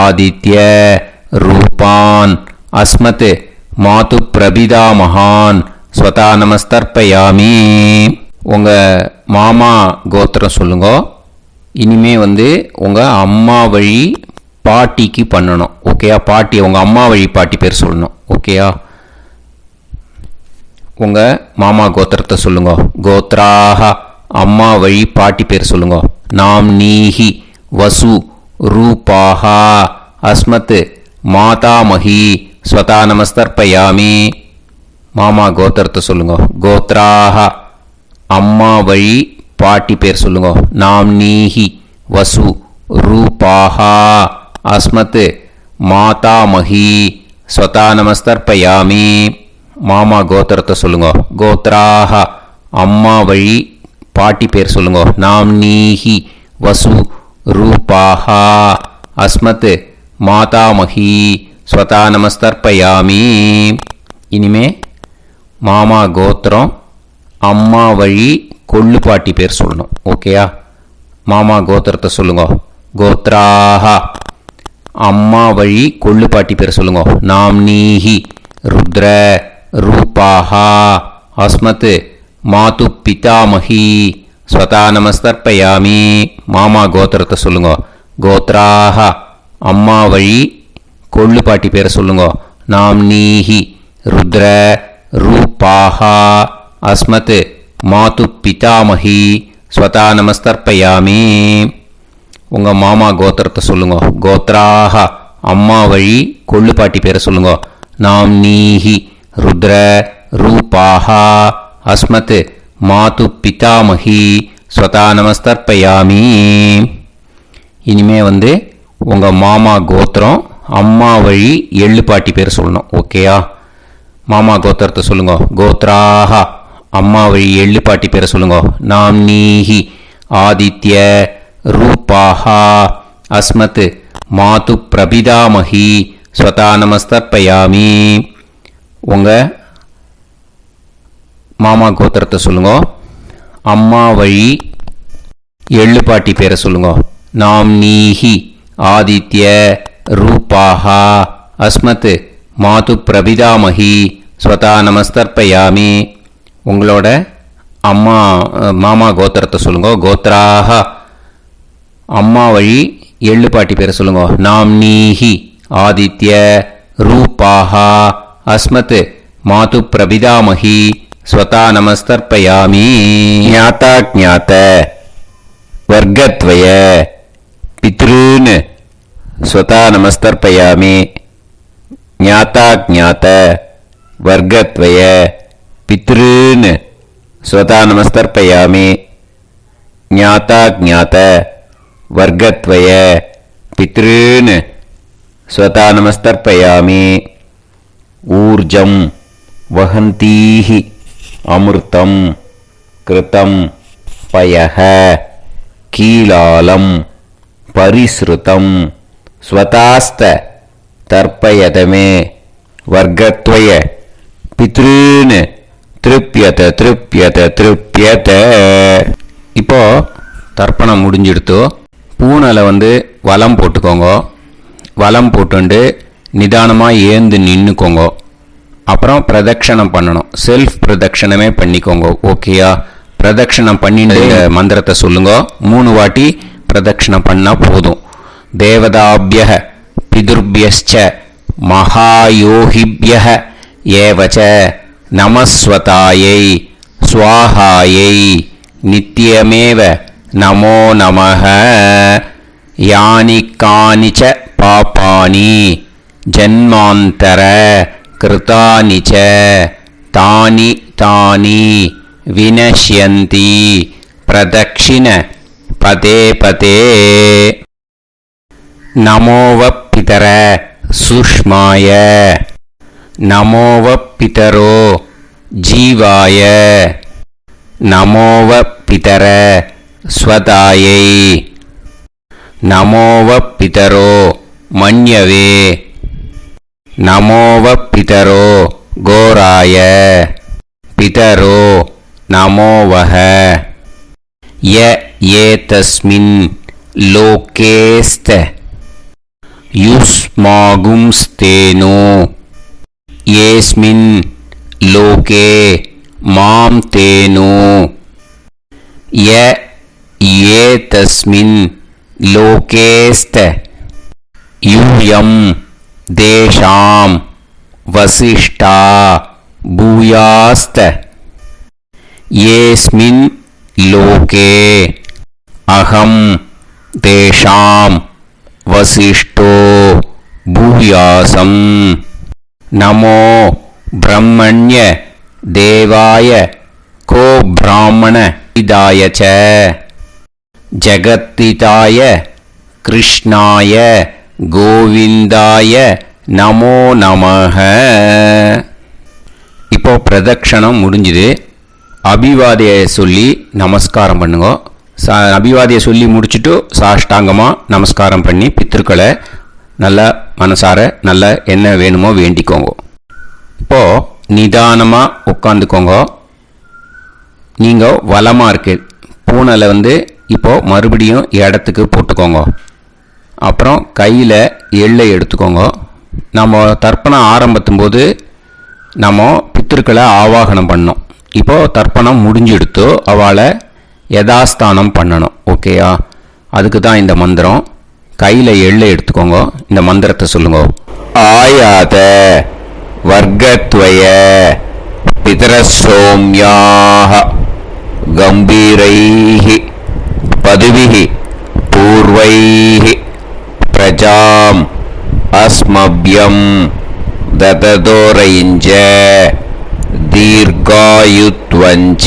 ஆதித்ய ரூபான் அஸ்மத் மாது பிரபிதா மகான் ஸ்வதா நமஸ்தர்ப்பயாமி. உங்க மாமா கோத்திரம் சொல்லுங்க. இனிமே உங்க அம்மா வழி பாட்டிக்கு பண்ணணும். ஓகேயா? பாட்டி உங்க அம்மா வழி பாட்டி பேர் சொல்லணும். ஓகேயா? உங்க மாமா கோத்திரத்தை சொல்லுங்க. கோத்ராஹ அம்மா வழி பாட்டி பேர் சொல்லுங்க. நாம் நீஹி வசு ரூபாஹா அஸ்மத் மாதாமஹி ஸ்வதா நமஸ்தர்ப்பயாமி. மாமா கோத்திரத்தை சொல்லுங்க. கோத்ராஹ அம்மா வழி பாட்டி பேர் சொல்லுங்க. நாம் நீஹி வசு ரூபாஹா அஸ்மத் மாதாமஹி ஸ்வதா நமஸ்தர்ப்பயாமி. மாமா கோத்திரத்தை சொல்லுங்க. கோத்ராஹ அம்மா வழி பாட்டி பேர் சொல்லுங்க. நாம் நீஹி வசு ரூபாஹா அஸ்மத் மாதாமஹி ஸ்வதா நமஸ்தர்ப்பயாமி. இனிமே மாமா கோத்திரம் அம்மா வழி கொள்ளு பாட்டி பேர் சொல்லணும். ஓகேயா? மாமா கோத்திரத்தை சொல்லுங்க. கோத்ராஹ அம்மா வழி கொள்ளு பாட்டி பேர் சொல்லுங்க. நாம் நீஹி ருத்ர ரூபாஹா அஸ்மத் மாது பிதாமஹி ஸ்வதா நமஸ்தர்ப்பயாமி. மாமா கோத்திரத்தை சொல்லுங்க. கோத்ராஹ அம்மா வழி கொள்ளு பாட்டி பேரை சொல்லுங்க. நாம் நீஹி ருத்ர ரூபாஹா அஸ்மத் மாது பிதாமஹி ஸ்வதா நமஸ்தர்ப்பயாமி. உங்க மாமா கோத்திரத்தை சொல்லுங்க. கோத்ராஹ அம்மா வழி கொள்ளு பாட்டி பேரை சொல்லுங்க. நாம் நீஹி ருத்ர ரூபாஹா அஸ்மத் மாது பிதாமஹி ஸ்வதா நமஸ்தர்ப்பயாமி. இனிமே உங்க மாமா கோத்திரம் அம்மா வழி எள்ளு பாட்டி பேர் சொல்லணும். ஓகேயா? மாமா கோத்திரத்தை சொல்லுங்க. கோத்ராஹ அம்மா வழி எள்ளு பாட்டி பேரை சொல்லுங்க. நாம் நீஹி ஆதித்ய ரூபாஹா அஸ்மத் மாது பிரபிதாமஹி ஸ்வதா நமஸ்தர்ப்பயாமி. உங்க மாமா கோத்திரத்தை சொல்லுங்க. அம்மா வழி எள்ளு பாட்டி பேரை சொல்லுங்க. நாம் நீஹி ஆதித்ய ரூபாஹா அஸ்மத் மாது பிரபிதாமஹி ஸ்வதா நமஸ்தர்ப்பயாமி. உங்களோட அம்மா மாமா கோத்திரத்தை சொல்லுங்க. கோத்ராஹ அம்மா வழி எள்ளு பாட்டி பேரை சொல்லுங்க. நாம் நீஹி ஆதித்ய ரூபாஹா அஸ்மத் मातु प्रपितामही स्वता नमस्तर्पयामि ज्ञाता ज्ञात वर्गत्वय पितॄन् स्वता नमस्तर्पयामि ज्ञाता ज्ञात वर्गत्वय पितॄन् स्वता नमस्तर्पयामि ज्ञाता ज्ञात वर्गत्वय पितॄन् स्वता नमस्तर्पयामि ऊर्जं वहन्तीः अमृतं कृतं पयः कीलालं परिसृतं स्वतास्त तर्पयत मे वर्गत्वय पितॄन् திருப்பியத திருப்பியத திருப்பியத. இப்போ தர்ப்பணம் முடிஞ்சிடுத்தோ. பூனலை வலம் போட்டுக்கோங்க. வலம் போட்டுண்டு நிதானமாக ஏந்து நின்றுக்கோங்க. அப்புறம் பிரதட்சணம் பண்ணணும். செல்ஃப் பிரதட்சணமே பண்ணிக்கோங்க. ஓகேயா? பிரதட்சணம் பண்ணிட்டு மந்திரத்தை சொல்லுங்க. 3 வாட்டி பிரதட்சணம் பண்ணால் போதும். தேவதாபிய பிதுர்பியச்ச மகாயோகிபிய ஏவச்ச நமஸ்வதாயை ஸ்வாஹாயை நித்யமேவ நமோ நமஹ. யானி கானிச்ச பாபானி ஜன்மாந்தர கிருதானி ச தானி தானி வினஷ்யந்தி பிரதக்ஷிண பதே பதே. நமோவ பிதர சுஷ்மாய நமோவ பிதரோ ஜீவாய நமோவ பிதர ஸ்வதாயை நமோவ பிதரோ மன்யவே நமோவ பிதரோ கோராய பிதரோ நமோவஹ. ய ஏதஸ்மின் லோகேஸ்த யுஸ்மாகும்ஸ்தேனோ येस्मिन् लोके मां तेनो. य एतस्मिन् लोकेस्त यूयं देशां वसिष्ठा भूयास्त. येस्मिन् लोके अहं तेषां वसिष्ठो भूयासम्. நமோ பிரம்மண்ய தேவாய கோ பிராமண இதாய ச ஜகத்திதாய கிருஷ்ணாய கோவிந்தாய நமோ நமஹ. இப்போ பிரதட்சணம் முடிஞ்சுது. அபிவாதியை சொல்லி நமஸ்காரம் பண்ணுங்க. அபிவாதியை சொல்லி முடிச்சுட்டு சாஷ்டாங்கமாக நமஸ்காரம் பண்ணி பித்திருக்களை நல்லா மனசார நல்லா என்ன வேணுமோ வேண்டிக்கோங்க. இப்போது நிதானமாக உட்காந்துக்கோங்க. நீங்கள் வலமாக இருக்கு பூனலை இப்போது மறுபடியும் இடத்துக்கு போட்டுக்கோங்க. அப்புறம் கையில் எள்ளை எடுத்துக்கோங்க. நம்ம தர்ப்பணம் ஆரம்பித்தும் போது நம்ம பித்திருக்களை ஆவாகனம் பண்ணோம். இப்போது தர்ப்பணம் முடிஞ்செடுத்து அவளை யதாஸ்தானம் பண்ணணும். ஓகேயா? அதுக்கு தான் இந்த மந்திரம். கையில் எள்ளை எடுத்துக்கோங்க. இந்த மந்திரத்தை சொல்லுங்க. ஆயாத வர்க்கத்வய பிதரசோம்யாக கம்பீரைஹி பதுவிஹி பூர்வைஹி பிரஜாம் அஸ்மப்யம் தததோரைஞ்ச தீர்காயுத்வஞ்ச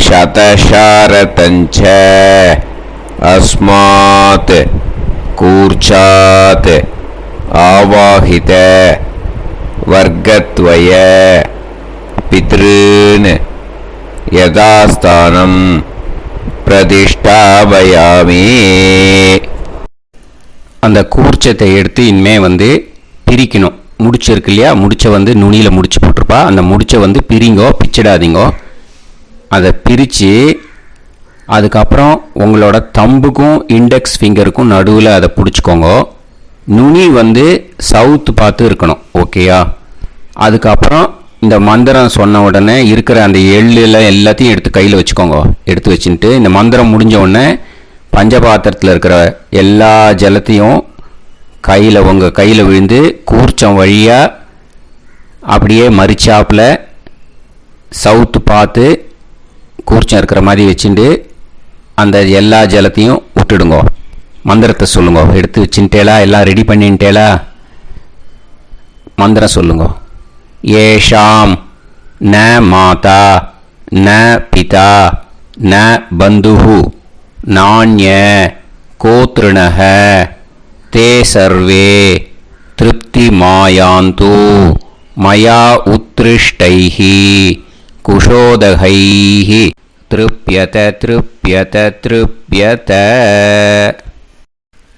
சதசாரதஞ்ச अस्मात् कूर्चात् आवाहित वर्गत्वय पितॄन् यदास्तानं प्रतिष्ठापयामि. அந்த கூர்ச்சத்தை எடுத்து இனிமே பிரிக்கணும். முடிச்சு இருக்கு இல்லையா? முடிச்சை நுனியில் முடிச்சு போட்டிருப்பா. அந்த முடிச்சை பிரிங்கோ, பிச்சிடாதீங்கோ. அதை பிரித்து அதுக்கப்புறம் உங்களோட தம்புக்கும் இண்டெக்ஸ் ஃபிங்கருக்கும் நடுவில் அதை பிடிச்சிக்கோங்க. நுனி சவுத்து பார்த்து இருக்கணும். ஓகேயா? அதுக்கப்புறம் இந்த மந்திரம் சொன்ன உடனே இருக்கிற அந்த எள்ளில் எல்லாத்தையும் எடுத்து கையில் வச்சுக்கோங்க. எடுத்து வச்சுட்டு இந்த மந்திரம் முடிஞ்ச உடனே பஞ்சபாத்திரத்தில் இருக்கிற எல்லா ஜலத்தையும் உங்கள் கையில் விழுந்து கூர்ச்சம் வழியாக அப்படியே மறிச்சாப்பில் சவுத்து பார்த்து கூர்ச்சம் இருக்கிற மாதிரி வச்சுட்டு அந்த எல்லா ஜலத்தையும் விட்டுடுங்கோ. மந்திரத்தை சொல்லுங்க. எடுத்து வச்சுட்டேலா, எல்லாம் ரெடி பண்ணிட்டேலா? மந்திரம் சொல்லுங்க. ஏஷாம் ந மாதா ந பிதா ந பந்துஹு நாண்ய கோத்ருணஹ தே சர்வே திருப்தி மாயாந்து மயா உத்ருஷ்டைஹி குஷோதகைஹி திருப்யத திருப்யத திருப்யத.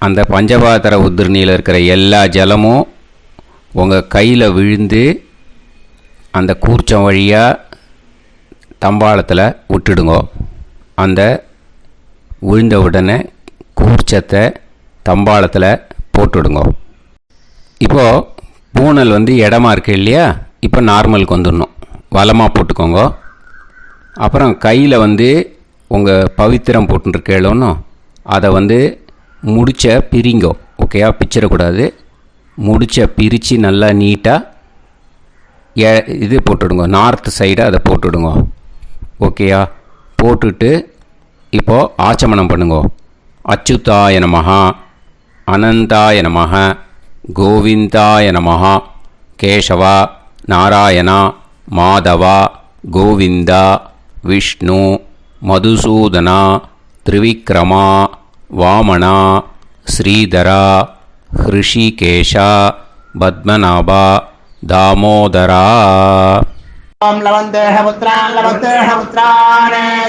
அந்த பஞ்சபாத்திர உதிர்ணியில் இருக்கிற எல்லா ஜலமும் உங்கள் கையில் விழுந்து அந்த கூர்ச்சம் வழியாக தம்பாளத்தில் விட்டுடுங்கோ. அந்த விழுந்த உடனே கூர்ச்சத்தை தம்பாளத்தில் போட்டுடுங்கோ. இப்போது பூனல் இடமா இருக்கு இல்லையா, இப்போ நார்மலுக்கு வந்துடணும். வலமாக போட்டுக்கோங்க. அப்புறம் கையில் உங்கள் பவித்திரம் போட்டுருக்கேளோன்னு அதை முடிச்ச பிரிங்கோ. ஓகேயா? பிச்சிடக்கூடாது. முடிச்ச பிரித்து நல்லா நீட்டாக இது போட்டுடுங்க. நார்த் சைடை அதை போட்டுடுங்க. ஓகேயா? போட்டுட்டு இப்போது ஆச்சமனம் பண்ணுங்க. அச்சுதாய நமஹ, அனந்தாய நமஹ, கோவிந்தாய நமஹ, கேசவா, நாராயணா, மாதவா, கோவிந்தா, விஷ்ணு, மதுசூதனா, திரிவிக்ரமா, வாமனா, ஸ்ரீதரா, ஹிருஷிகேஷா, பத்மநாபா, தாமோதரா. ओम लवन्तेह पुत्रान्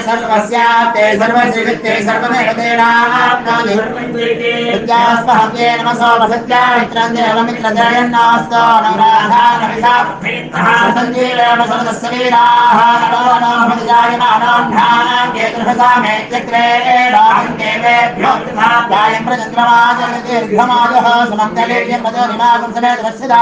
सर्वस्याप्ते सर्वश्रीवित्ते सर्वदेवतेनाप्नादि विद्यास्पहव्ये नमसो वसत्या मित्रं देवमित्रजयन्नास्तो नवराधानविषा सञ्जीवेन सर्वस्वीराः नमो नमोऽभिजायमानोऽन्धानां केतुर्हसामेत्यग्रे देवेभ्यो गायं प्रचन्द्रमाजनिर्घमाजः सुमङ्गलेर्यमजनिमागं समेतरस्यदा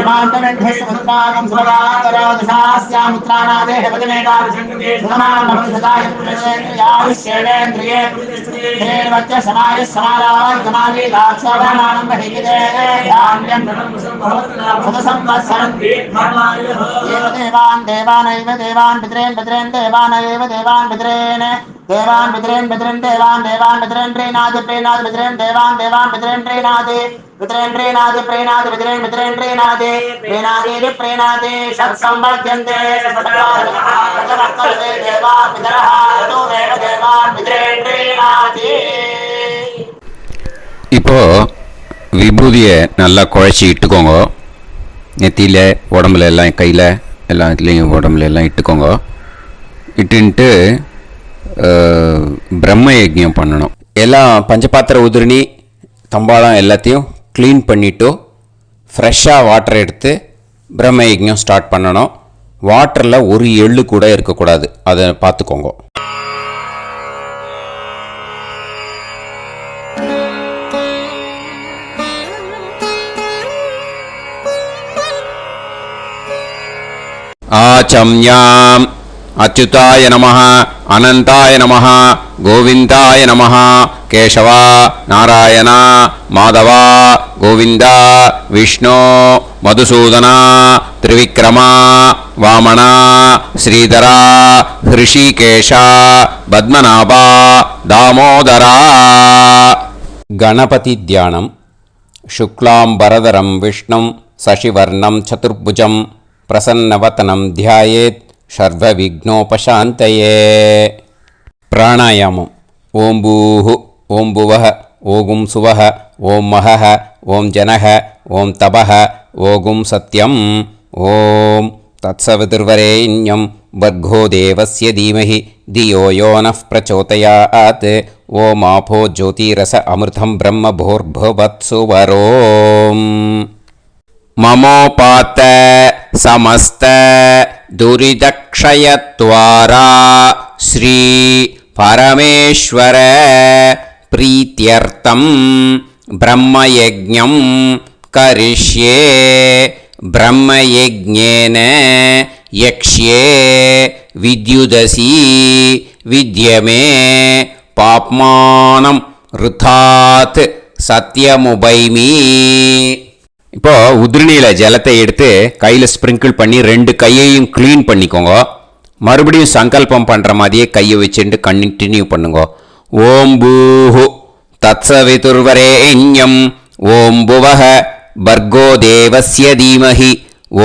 इमान्तमेध्यस्वसुतागं सुभगान्तरो दशास्यामित्राणादेह वदनेकाविशङ्कते सुमानमभिसदाय पुरुषेन्द्रियाविश्येवेन्द्रिये श्रेर्वच्च समायः समाराय समाली लाक्षोभमानं बहिगिदे धान्यं सदसंवत्सरं देवान् देवान् पितॄन् पितॄन् देवानैव देवान् पितॄन् देवान् पितॄन् पितॄन् देवान् देवान् पितॄन् प्रीणाति प्रीणाति पितॄन् देवान् देवान् पितॄन् प्रीणाति पितॄन् प्रीणाति प्रीणाति पितॄन् पितॄन् प्रीणाति प्रीणाति प्रीणाति षट्संवर्ध्यन्ते सचवर्तते देवा पितरः ततोमेव देवान् पितॄन् प्रीणाति. இப்போ விபூதியை நல்லா குழச்சி இட்டுக்கோங்க. நெத்தியில், உடம்புல எல்லாம், கையில் எல்லாம் இதுலேயும் உடம்புல எல்லாம் இட்டுக்கோங்க. இட்டுன்ட்டு பிரம்ம யஜ்ஞம் பண்ணணும். எல்லாம் பஞ்சபாத்திர உதிரணி தம்பாளம் எல்லாத்தையும் க்ளீன் பண்ணிவிட்டு ஃப்ரெஷ்ஷாக வாட்டர் எடுத்து பிரம்ம யஜ்ஞம் ஸ்டார்ட் பண்ணணும். வாட்டரில் ஒரு எள்ளு கூட இருக்கக்கூடாது, அதை பார்த்துக்கோங்க. ஆச்சம்யாம் அச்சுதாய நமஹ, அனந்தாய நமஹ, கோவிந்தாய நமஹ, கேசவா, நாராயணா, மாதவா, கோவிந்தா, விஷ்ணு, மதுசூதனா, திரிவிக்ரமா, வாமனா, ஸ்ரீதரா, ஹிருஷிகேஷா, பத்மநாபா, தாமோதரா. கணபதி தியானம். சுக்லாம்பரதரம் விஷ்ணும் சசிவர்ணம் சதுர்புஜம் பிரசன்னவதனம் தியாயேத் சர்வவிக்னோபசாந்தயே. பிராணாயாமம். ஓம் பூஹு, ஓம் புவஹ, ஓகும் சுவஹ, ஓம் மஹஹ, ஓம் ஜனஹ, ஓம் தபஹ, ஓகும் சத்யம். ஓம் தத்சவிதுர்வரேண்யம் வர்கோ தேவஸ்ய தீமஹி தியோ யோ நः பிரச்சோதயாத். ஓம் ஆபோ ஜோதிரஸ அமிர்தம் பிரம்ம பூர்புவத்சு வரோம். மமோபாத்த சமஸ்த துரிதக்ஷயத்வாரா ஸ்ரீ பரமேஸ்வர பிரீத்யர்த்தம் பிரம்மயஜ்ஞம் கரிஷ்யே. பிரம்மயஜ்ஞேன யக்ஷ்யே வித்யுதசி வித்யமே பாப்மானம் ருதாத் சத்யமுபைமி. இப்போ உதிரணியில் ஜலத்தை எடுத்து கையில் ஸ்ப்ரிங்கிள் பண்ணி 2 கையையும் க்ளீன் பண்ணிக்கோங்க. மறுபடியும் சங்கல்பம் பண்ணுற மாதிரியே கையை வச்சுட்டு கண்டினியூ பண்ணுங்க. ஓம் பூஹு தத்சவிதுர்வரேண்யம் ஓம் புவஹ பர்கோ தேவஸ்ய தீமஹி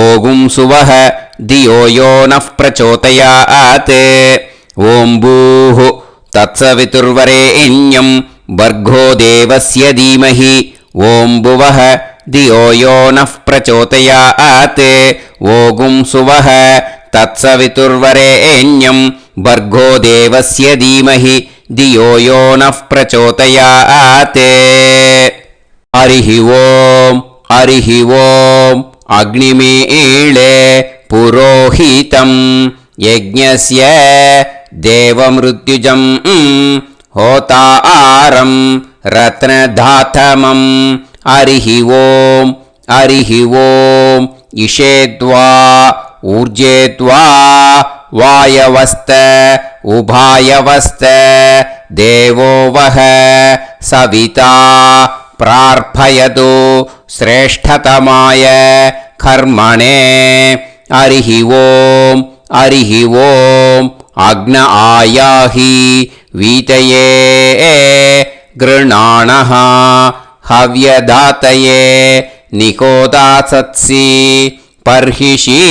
ஓகும் சுவஹ தியோ யோ நஃப் பிரச்சோதயாத். ஓம் பூஹு தத்சவிதுர்வரேண்யம் பர்கோ தேவஸ்ய தீமஹி ஓம் புவஹ தியோ யோ நஃப் பிரச்சோதயாத். ஓகும் சுவஹ தத்சவிதுர்வரேண்யம் பர்கோ தேவஸ்ய தீமஹி தியோ யோ நஃப் பிரச்சோதயாத். ஹரிஹி ஓம் ஹரிஹி ஓம் அக்னிமீளே புரோஹிதம் யஜ்ஞஸ்ய தேவமிருத்யுஜம் ஹோதாரம் ரத்னதாதமம். ஹரிஹி ஓம் ஹரிஹி ஓம் இஷேத்வா ஊர்ஜேத்வா வாயவஸ்த உபாயவஸ்த தேவோ வஹ சவிதா பிரார்ப்பயது ஸ்ரேஷ்டதமாய கர்மணே. ஹரிஹி ஓம் ஹரிஹி ஓம் அக்ன ஆயாஹி வீதயே கிருணாணஹ ஹவ்யதாத்தயே நிகோதாசத்சி பர்ஹிஷி.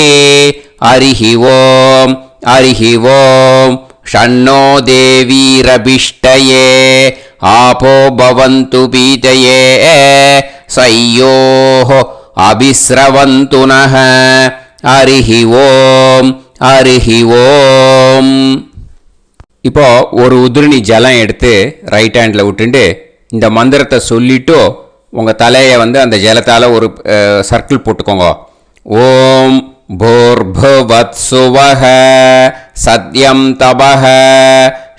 ஹரிஹி ஓம் ஹரிஹி ஓம் ஷண்ணோ தேவீரபிஷ்டயே ஆபோ பவந்து பீதயே சய்யோஹ அபிஸ்ரவந்து நஹ. ஹரிஹி ஓம் ஹரிஹி ஓம். இப்போ ஒரு உதிரணி ஜலம் எடுத்து ரைட் ஹேண்டில் விட்டுண்டு இந்த மந்திரத்தை சொல்லிட்டு உங்கள் தலையை அந்த ஜலத்தால் ஒரு சர்க்கிள் போட்டுக்கோங்க. ஓம் பூர்புவத் சுவஹ சத்யம் தபஹ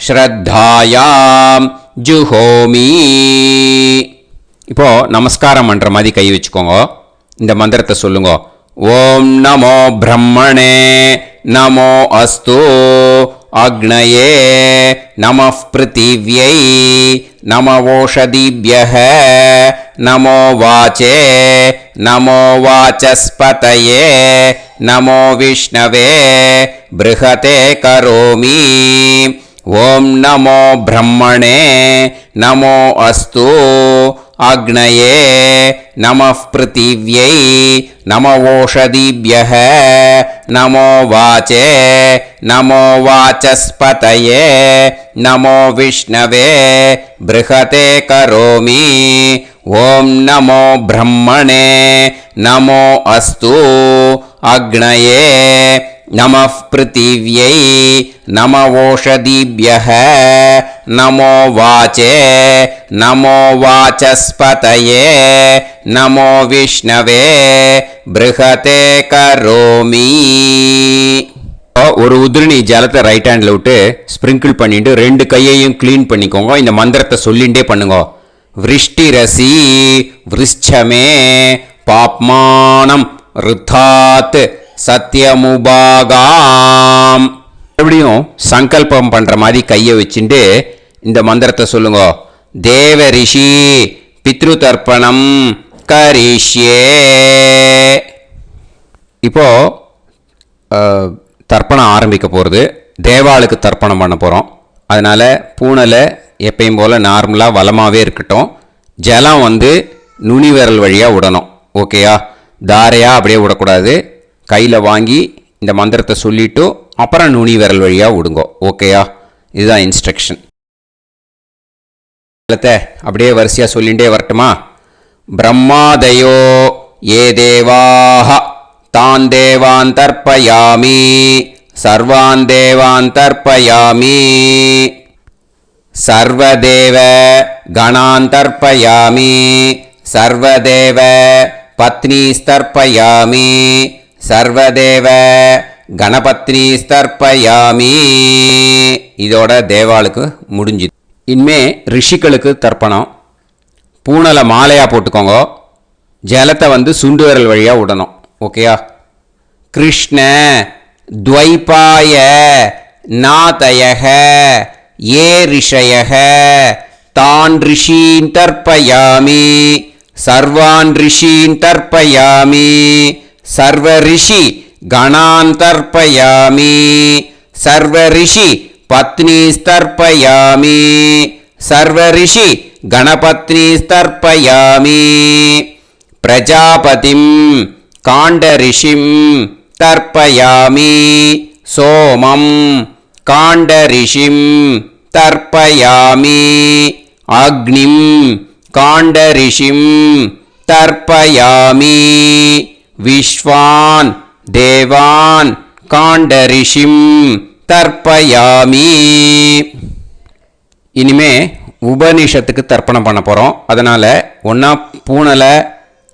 ஸ்ரத்தாயாம் ஜுஹோமி. இப்போ நமஸ்காரம் பண்ணுற மாதிரி கை வச்சுக்கோங்க. இந்த மந்திரத்தை சொல்லுங்க. ஓம் நமோ பிரம்மணே நமோ அஸ்து அக்னயே நமः பிருத்திவ்யை நமவோஷதிभ्यः நமோ வாச்சே நமோ வாசஸ்பதயே நமோ விஷ்ணவே ப்ருஹதே கரோமி. ஓம் நமோ பிரம்மணே நமோ அஸ்து அக்னயே நமः பிருத்திவ்யை நமவோஷதிभ्यः நமோ வாச்சே நமோ வாசஸ்பதயே நமோ விஷ்ணவே ப்ருஹதே கரோமி. ஓம் நமோ பிரம்மணே நமோ அஸ்து அக்னயே நமः பிருத்திவ்யை நமவோஷதிभ्यः நமோ வாச்சே நமோ வாசஸ்பதயே நமோ விஷ்ணவே ப்ருஹதே கரோமி. ஒரு உதிரணி ஜலத்தை ரைட் ஹேண்டில் விட்டு ஸ்ப்ரிங்கிள் பண்ணிட்டு 2 கையையும் க்ளீன் பண்ணிக்கோங்க. இந்த மந்திரத்தை சொல்லிகிட்டே பண்ணுங்க. விருஷ்டிரசி விருஷ்சமே பாப்மானம் ருத்தாத் சத்யமுபாகாம். மறுபடியும் சங்கல்பம் பண்ணுற மாதிரி கையை வச்சுட்டு இந்த மந்திரத்தை சொல்லுங்க. தேவ ரிஷி பித்ரு தர்ப்பணம் கரிஷ்யே. இப்போ தர்ப்பணம் ஆரம்பிக்க போகிறது. தேவாளுக்கு தர்ப்பணம் பண்ண போகிறோம். அதனால் பூனலை எப்பயும் போல் நார்மலாக வளமாகவே இருக்கட்டும். ஜலம் நுனி விரல் வழியாக விடணும். ஓகேயா? தாரையாக அப்படியே விடக்கூடாது. கையில் வாங்கி இந்த மந்திரத்தை சொல்லிவிட்டு அப்புறம் நுனி விரல் வழியாக விடுங்கோ. ஓகேயா? இதுதான் இன்ஸ்ட்ரக்ஷன். அப்படியே வரிசையாக சொல்லிகிட்டே வரட்டுமா? பிரம்மாதயோ ஏ தேவாஹ தான் தேவான் தர்ப்பயாமி சர்வான் தேவான் தர்ப்பயாமி சர்வதேவ கணான் தர்ப்பயாமி சர்வதேவ பத்னீஸ்தர்ப்பயாமி சர்வதேவ கணபத்னீஸ்தர்ப்பயாமி. இதோட தேவாளுக்கு முடிஞ்சுது. இனிமே ரிஷிகளுக்கு தர்ப்பணம். பூனலை மாலையாக போட்டுக்கோங்க. ஜலத்தை சுண்டு விரல் வழியாக விடணும். ஓகேயா? கிருஷ்ண துவைபாய நாதயக ஏ ரிஷயக தான் ரிஷீன் தர்ப்பயாமி सर्वान् ऋषीन् तर्पयामि सर्व ऋषि गणान् तर्पयामि सर्व ऋषि पत्नीस्तर्पयामि सर्व ऋषि गणपत्नीस्तर्पयामि प्रजापतिं काण्डऋषिं तर्पयामि सोमं काण्डऋषिं तर्पयामि अग्निं काण्डऋषिं तर्पयामि विश्वान् देवान् काण्डऋषिं तर्पयामि இனிமே உபனிஷத்துக்கு தர்ப்பணம் பண்ண போகிறோம். அதனால் ஒன்றா பூனலை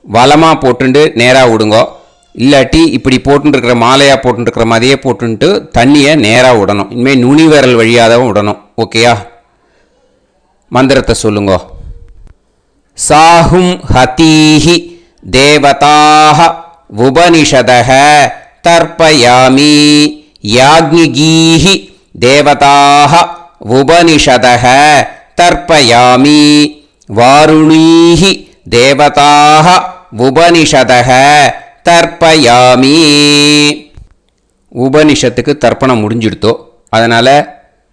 வலமாக போட்டுண்டு நேராக விடுங்கோ, இல்லாட்டி இப்படி போட்டுருக்கிற மாலையாக போட்டுருக்கிற மாதிரியே போட்டுன்ட்டு தண்ணியை நேராக விடணும். இனிமேல் நுனி விரல் வழியாக தான் விடணும். ஓகேயா? மந்திரத்தை சொல்லுங்கோ. சாஹும் ஹதீஹி தேவதாக உபனிஷதः தர்ப்பயாமி யாக்ஞிகீஹி தேவதாக உபனிஷதः தர்ப்பயாமி வாருணீஹி தேவதாக உபனிஷதः தர்ப்பயாமி. உபனிஷத்துக்கு தர்ப்பணம் முடிஞ்சிடுத்தோ, அதனால்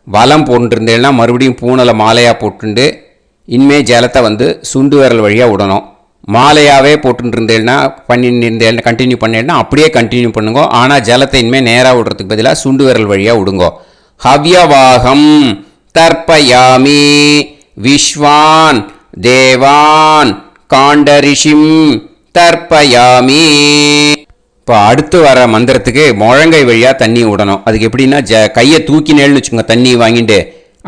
வலம் போட்டுருந்தேன்னா மறுபடியும் பூனலை மாலையாக போட்டுண்டு இனிமே ஜலத்தை வந்து சுண்டு விரல் வழியாக விடணும். மாலையாகவே போட்டுருந்தேன்னா பண்ணிருந்தேன் கண்டினியூ பண்ணேன்னா அப்படியே கண்டினியூ பண்ணுங்க. ஆனால் ஜலத்தை இனிமேல் நேராக விடுறதுக்கு பதிலாக சுண்டு விரல் வழியாக விடுங்கோ. ஹவ்யவாகம் தர்ப்பயாமி விஸ்வான் தேவான் காண்டரிஷிம் தர்ப்பயாமி. இப்போ அடுத்து வர மந்திரத்துக்கு முழங்கை வழியாக தண்ணி விடணும். அதுக்கு எப்படின்னா கையை தூக்கினேன்னு வச்சுக்கோங்க, தண்ணி வாங்கிட்டு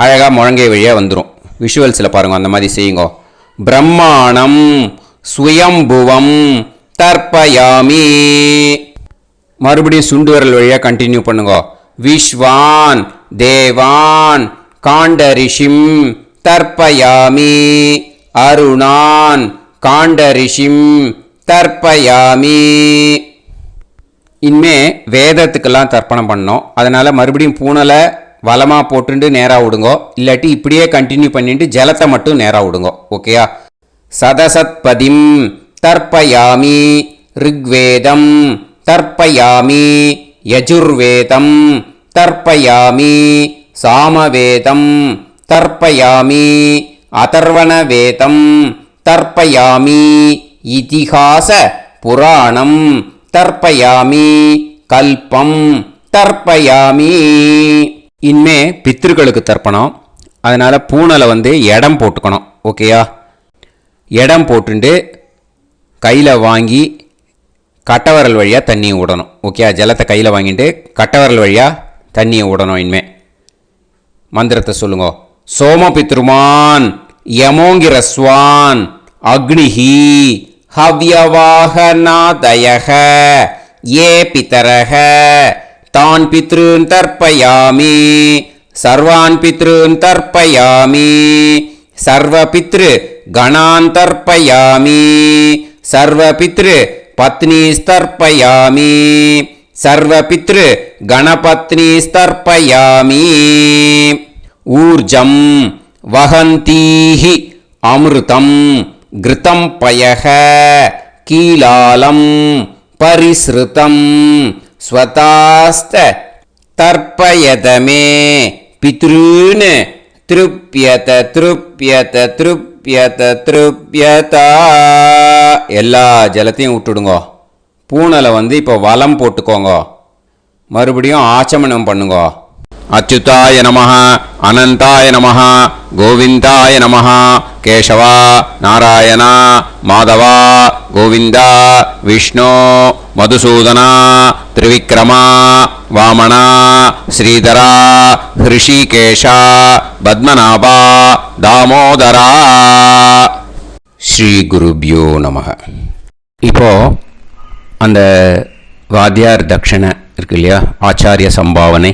அழகாக முழங்கை வழியாக வந்துடும். விஷுவல்ஸில் பாருங்க, அந்த மாதிரி செய்யுங்க. பிரம்மாணம் சுயம்புவம் தர்ப்பயாமி. மறுபடியும் சுண்டு விரல் வழியாக கண்டினியூ பண்ணுங்க. விஸ்வான் தேவான் காண்டரிஷிம் தர்ப்பயாமி அருணான் காண்டரிஷிம் தர்ப்பயாமி. இனிமே வேதத்துக்கெல்லாம் தர்ப்பணம் பண்ணோம். அதனால் மறுபடியும் பூனலை வலமாக போட்டுட்டு நேராக விடுங்கோ, இல்லாட்டி இப்படியே கண்டினியூ பண்ணிட்டு ஜலத்தை மட்டும் நேராக விடுங்கோ. ஓகேயா? சதசத்பதிம் தர்ப்பயாமி ரிக்வேதம் தர்ப்பயாமி யஜுர்வேதம் தர்ப்பயாமி சாமவேதம் தர்ப்பயாமி அதர்வணவேதம் தர்ப்பயாமி இதிஹாச புராணம் தர்ப்பயாமி கல்பம் தர்ப்பயாமி. இனிமே பித்ருக்களுக்கு தர்ப்பணம். அதனால் பூனலை வந்து இடம் போட்டுக்கணும். ஓகேயா? இடம் போட்டுண்டு கையில் வாங்கி கட்டவரல் வழியாக தண்ணியை விடணும். ஓகே? ஜலத்தை கையில் வாங்கிட்டு கட்டவரல் வழியாக தண்ணியை விடணும். இனிமே மந்திரத்தை சொல்லுங்க. சோமபித்ருமான் யமோங்கிரஸ்வான் அக்னிஹி ஹவ்யவாகநாதயக ஏ பிதரக தான் பித்ருன் தர்ப்பயாமி சர்வான் பித்ருன் தர்ப்பயாமி சர்வ பித்ரு கணான் தர்ப்பயாமி சர்வ பித்ரு பத்னிஸ்தர்ப்பயாமி சர்வ பித்ரு கணபத்னிஸ்தர்ப்பயாமி. ஊர்ஜம் வஹந்தீஹி அமிர்தம் கிருதம் பயக கீலாலம் பரிஸ்ருதம் ஸ்வதாஸ்த தர்ப்பயதமே பித்ருன் திருப்யத திருப்யத திருப்யத திருப்யதா. எல்லா ஜலத்தையும் விட்டுடுங்கோ. பூனலை வந்து இப்போ வலம் போட்டுக்கோங்க. மறுபடியும் ஆச்சமனம் பண்ணுங்க. அச்சுதாய நமஹ அனந்தாய நமஹ கோவிந்தாய நமஹ கேசவா நாராயணா மாதவா கோவிந்தா விஷ்ணு மதுசூதனா திரிவிக்ரமா வாமனா ஸ்ரீதரா ஹிருஷிகேஷா பத்மநாபா தாமோதரா. ஸ்ரீ குருப்யோ நமஹ. இப்போ அந்த வாத்தியார் தட்சணை இருக்கு இல்லையா, ஆச்சாரிய சம்பாவனை,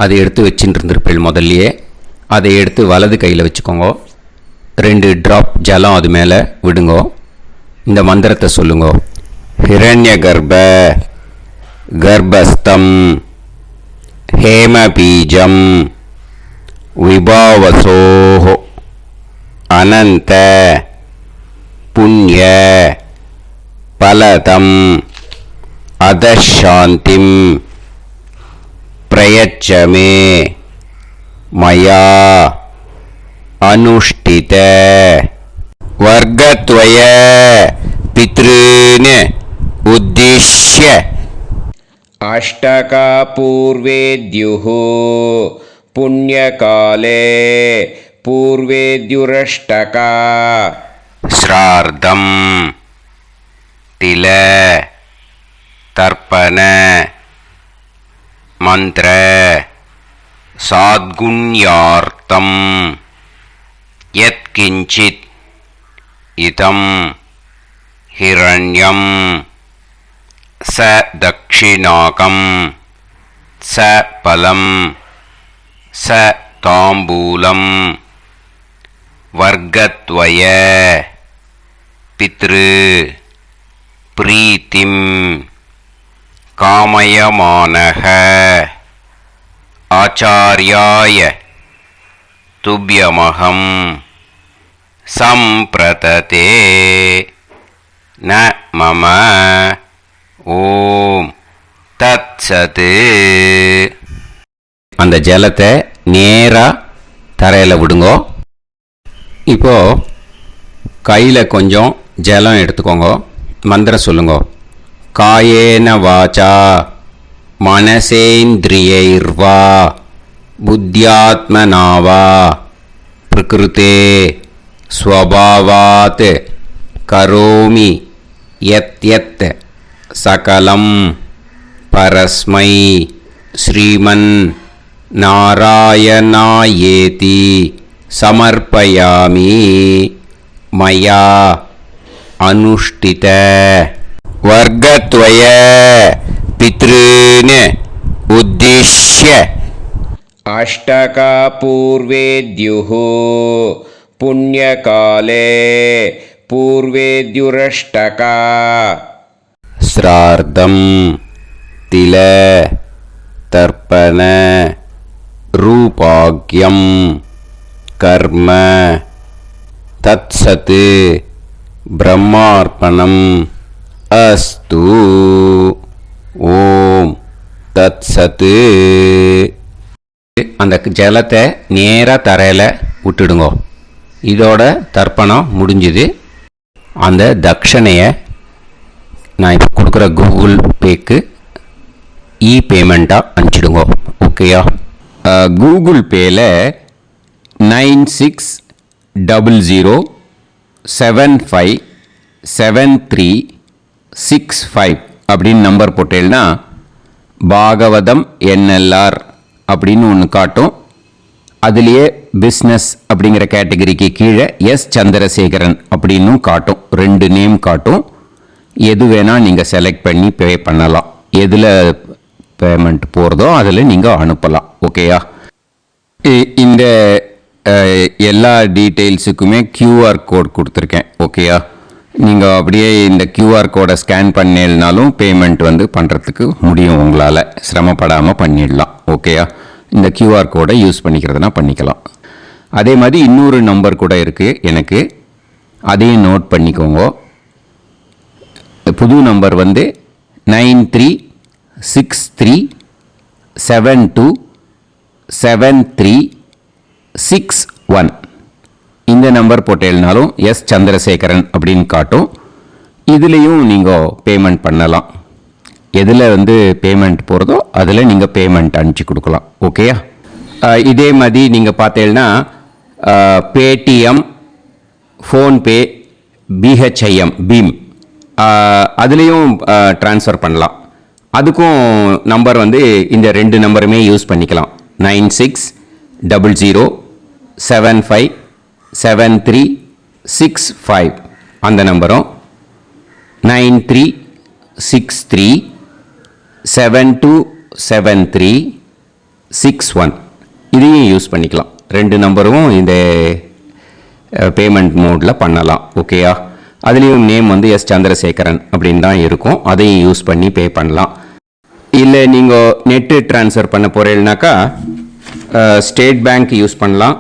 அதை எடுத்து வச்சுட்டு இருந்திருப்பேள் முதல்லையே. அதை எடுத்து வலது கையில் வச்சுக்கோங்க. 2 ட்ராப் ஜலம் அது மேலே விடுங்கோ. இந்த மந்திரத்தை சொல்லுங்கோ. ஹிரண்ய கர்ப்ப கர்ப்பஸ்தம் ஹேமபீஜம் விபாவசோ அனந்த புண்ணிய பலதம் அதசாந்திம் பிரயச்சமே மயா அனுஷ்டித வர்க்கத்வய பித்ருன் உத்திஷ்ய அஷ்டகா பூர்வேத்யுः புண்ணியகாலே பூர்வேத்யுரஷ்டகா ஸ்ரார்த்தம் தில தர்ப்பண மந்திர சாத்குண்யார்த்தம் யத்கிஞ்சித் இதம் ஹிரண்யம் ச தக்ஷிணாகம் ச பலம் ச தாம்பூலம் வர்க்கத்வய பித்ரு பிரீத்திம் காமயமானஹ ஆச்சார்யாய துப்யமகம் சம்பிரததே ந மம ஓம் தத்சத். அந்த ஜலத்தை நேராக தரையில் விடுங்கோ. இப்போ கையில் கொஞ்சம் ஜலம் எடுத்துக்கோங்க. மந்திரம் சொல்லுங்க. காயேன வாச்சா மனசேந்திரியைர்வா புத்தியாத்மனாவா பிரகிருதே ஸ்வபாவாத் கரோமி யத் யத் சகலம் பரஸ்மை ஸ்ரீமன் நாராயணாயேதி சமர்ப்பயாமி மயா அனுஷ்டித வர்க்கத்வய பித்ருன் உத்திஷ்ய அஷ்டகா பூர்வேத்யுः புண்ணியகாலே பூர்வேத்யுரஷ்டகா ஸ்ரார்த்தம் தில தர்ப்பண ரூபாக்யம் கர்ம தத்சத் பிரம்மார்ப்பணம் அஸ்து. ஓம் தத்சத். அந்த ஜலத்தை நேராக தரையில் விட்டுடுங்க. இதோட தர்ப்பணம் முடிஞ்சுது. அந்த தட்சணையை நான் இப்போ கொடுக்குற கூகுள் பேக்கு பேமெண்ட்டாக அனுப்பிச்சிடுங்க. ஓகேயா? கூகுள் பேயில் 9600757365 அப்படின்னு நம்பர் போட்டேன்னா பாகவதம் என்எல்ஆர் அப்படின்னு ஒன்று காட்டும். அதுலேயே பிஸ்னஸ் அப்படிங்கிற கேட்டகரிக்கு கீழே எஸ் சந்திரசேகரன் அப்படின்னும் காட்டும். 2 நேம் காட்டும். எது வேணால் நீங்கள் செலக்ட் பண்ணி பே பண்ணலாம். எதில் பேமெண்ட் போகிறதோ அதில் நீங்கள் அனுப்பலாம். ஓகேயா? இந்த எல்லா டீட்டெயில்ஸுக்குமே கியூஆர் கோட் கொடுத்துருக்கேன். ஓகேயா? நீங்கள் அப்படியே இந்த கியூஆர் கோடை ஸ்கேன் பண்ணினாலும் பேமெண்ட் பண்ணுறதுக்கு முடியும். உங்களால் சிரமப்படாமல் பண்ணிடலாம். ஓகேயா? இந்த கியூஆர் கோடை யூஸ் பண்ணிக்கிறதுனா பண்ணிக்கலாம். அதே மாதிரி இன்னொரு நம்பர் கூட இருக்குது எனக்கு. அதையும் நோட் பண்ணிக்கோங்க. புது நம்பர் 9363727361. இந்த நம்பர் போட்டேல்னாலும் எஸ் சந்திரசேகரன் அப்படின்னு காட்டும். இதுலேயும் நீங்கள் பேமெண்ட் பண்ணலாம். எதில் பேமெண்ட் போகிறதோ அதில் நீங்கள் பேமெண்ட் அனுப்பிச்சி கொடுக்கலாம். ஓகேயா? இதே மாதிரி நீங்கள் பார்த்தேன்னா பேடிஎம், ஃபோன்பே, பிஹெச்ஐஎம், பீம் அதுலேயும் ட்ரான்ஸ்ஃபர் பண்ணலாம். அதுக்கும் நம்பர் இந்த 2 நம்பருமே யூஸ் பண்ணிக்கலாம். 9600757365 அந்த நம்பரும் 9363727361 இதையும் யூஸ் பண்ணிக்கலாம். 2 நம்பரும் இந்த பேமெண்ட் மோடில் பண்ணலாம். ஓகேயா? அதுலேயும் நேம் எஸ் சந்திரசேகரன் அப்படின்னு தான் இருக்கும். அதையும் யூஸ் பண்ணி பே பண்ணலாம். இல்லை நீங்கள் நெட்டு ட்ரான்ஸ்ஃபர் பண்ண போகிறீங்கனாக்கா ஸ்டேட் பேங்க் யூஸ் பண்ணலாம்,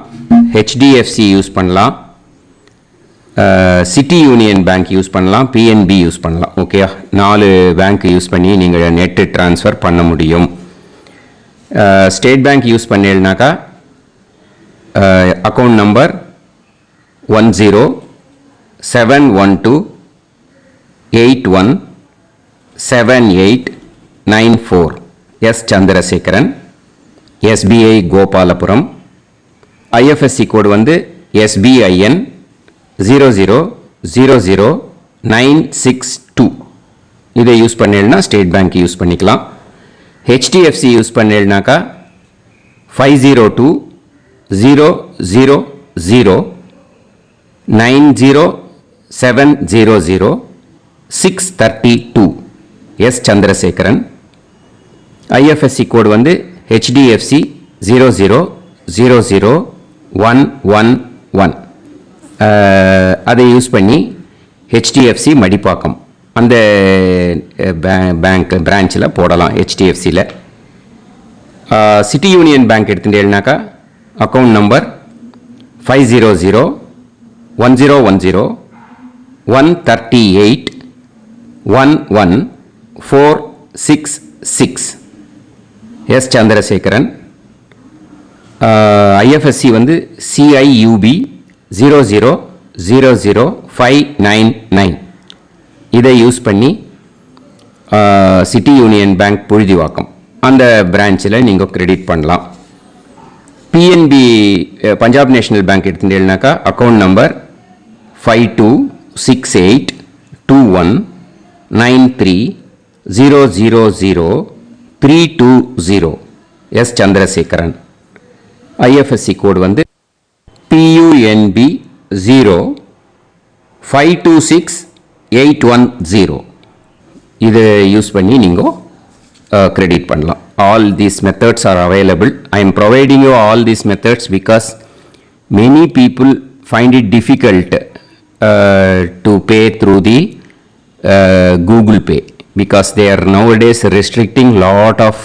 ஹெச்டிஎஃப்சி யூஸ் பண்ணலாம், சிட்டி யூனியன் பேங்க் யூஸ் பண்ணலாம், பிஎன்பி யூஸ் பண்ணலாம். ஓகேயா, 4 பேங்க் யூஸ் பண்ணி நீங்கள் நெட்டு ட்ரான்ஸ்ஃபர் பண்ண முடியும். ஸ்டேட் பேங்க் யூஸ் பண்ணீங்கன்னாக்கா account number 1071281789 S Chandrasekaran, SBI Gopalapuram. IFSC code வந்து SBIN 0000962. இதை யூஸ் பண்ணீங்கன்னா ஸ்டேட் பேங்க் யூஸ் பண்ணிக்கலாம். ஹெச்டிஎஃப்சி யூஸ் பண்ணீங்கன்னாக்கா 502000900700 எஸ் சந்திரசேகரன். ஐஎஃப்எஸ்சி கோடு வந்து HDFC 0000111. அதை யூஸ் பண்ணி ஹெச்டிஎஃப்சி மடிப்பாக்கம் அந்த பேங்க் பிரான்ச்சில் போடலாம். ஹெச்டிஎஃப்சியில் சிட்டி யூனியன் பேங்க் எடுத்துட்டேன்னாக்கா account number 5001010381146 S Chandrasekaran. IFSC வந்து CIUB 0000599. இதை யூஸ் பண்ணி சிட்டி யூனியன் பேங்க் புழுதிவாக்கம் அந்த பிரான்ச்சில் நீங்கள் கிரெடிட் பண்ணலாம். பிஎன்பி பஞ்சாப் நேஷனல் பேங்க் எடுத்துட்டீங்கன்னாக்கா account number 52682193000320 S Chandrasekaran. IFSC code வந்து PUNB 0526810. இதை யூஸ் பண்ணி நீங்கள் கிரெடிட் பண்ணலாம். All these methods are available. I am providing you all these methods because many people find it difficult to pay through the Google Pay because they are nowadays restricting lot of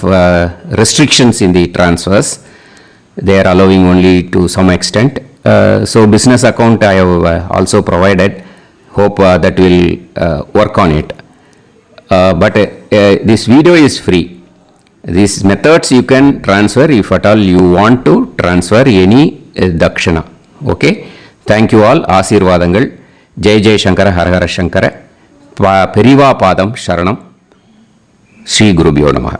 restrictions in the transfers. They are allowing only to some extent. So business account I have also provided. Hope that will work on it. But this video is free. These methods you can transfer if at all you want to transfer any dakshana. Okay. Thank you all. ஆசீர்வாதங்கள். ஜெய் ஜெய் சங்கர ஹரஹர சங்கர. பெரிவா பாதம் சரணம். ஸ்ரீ குருபியோ நமஹ.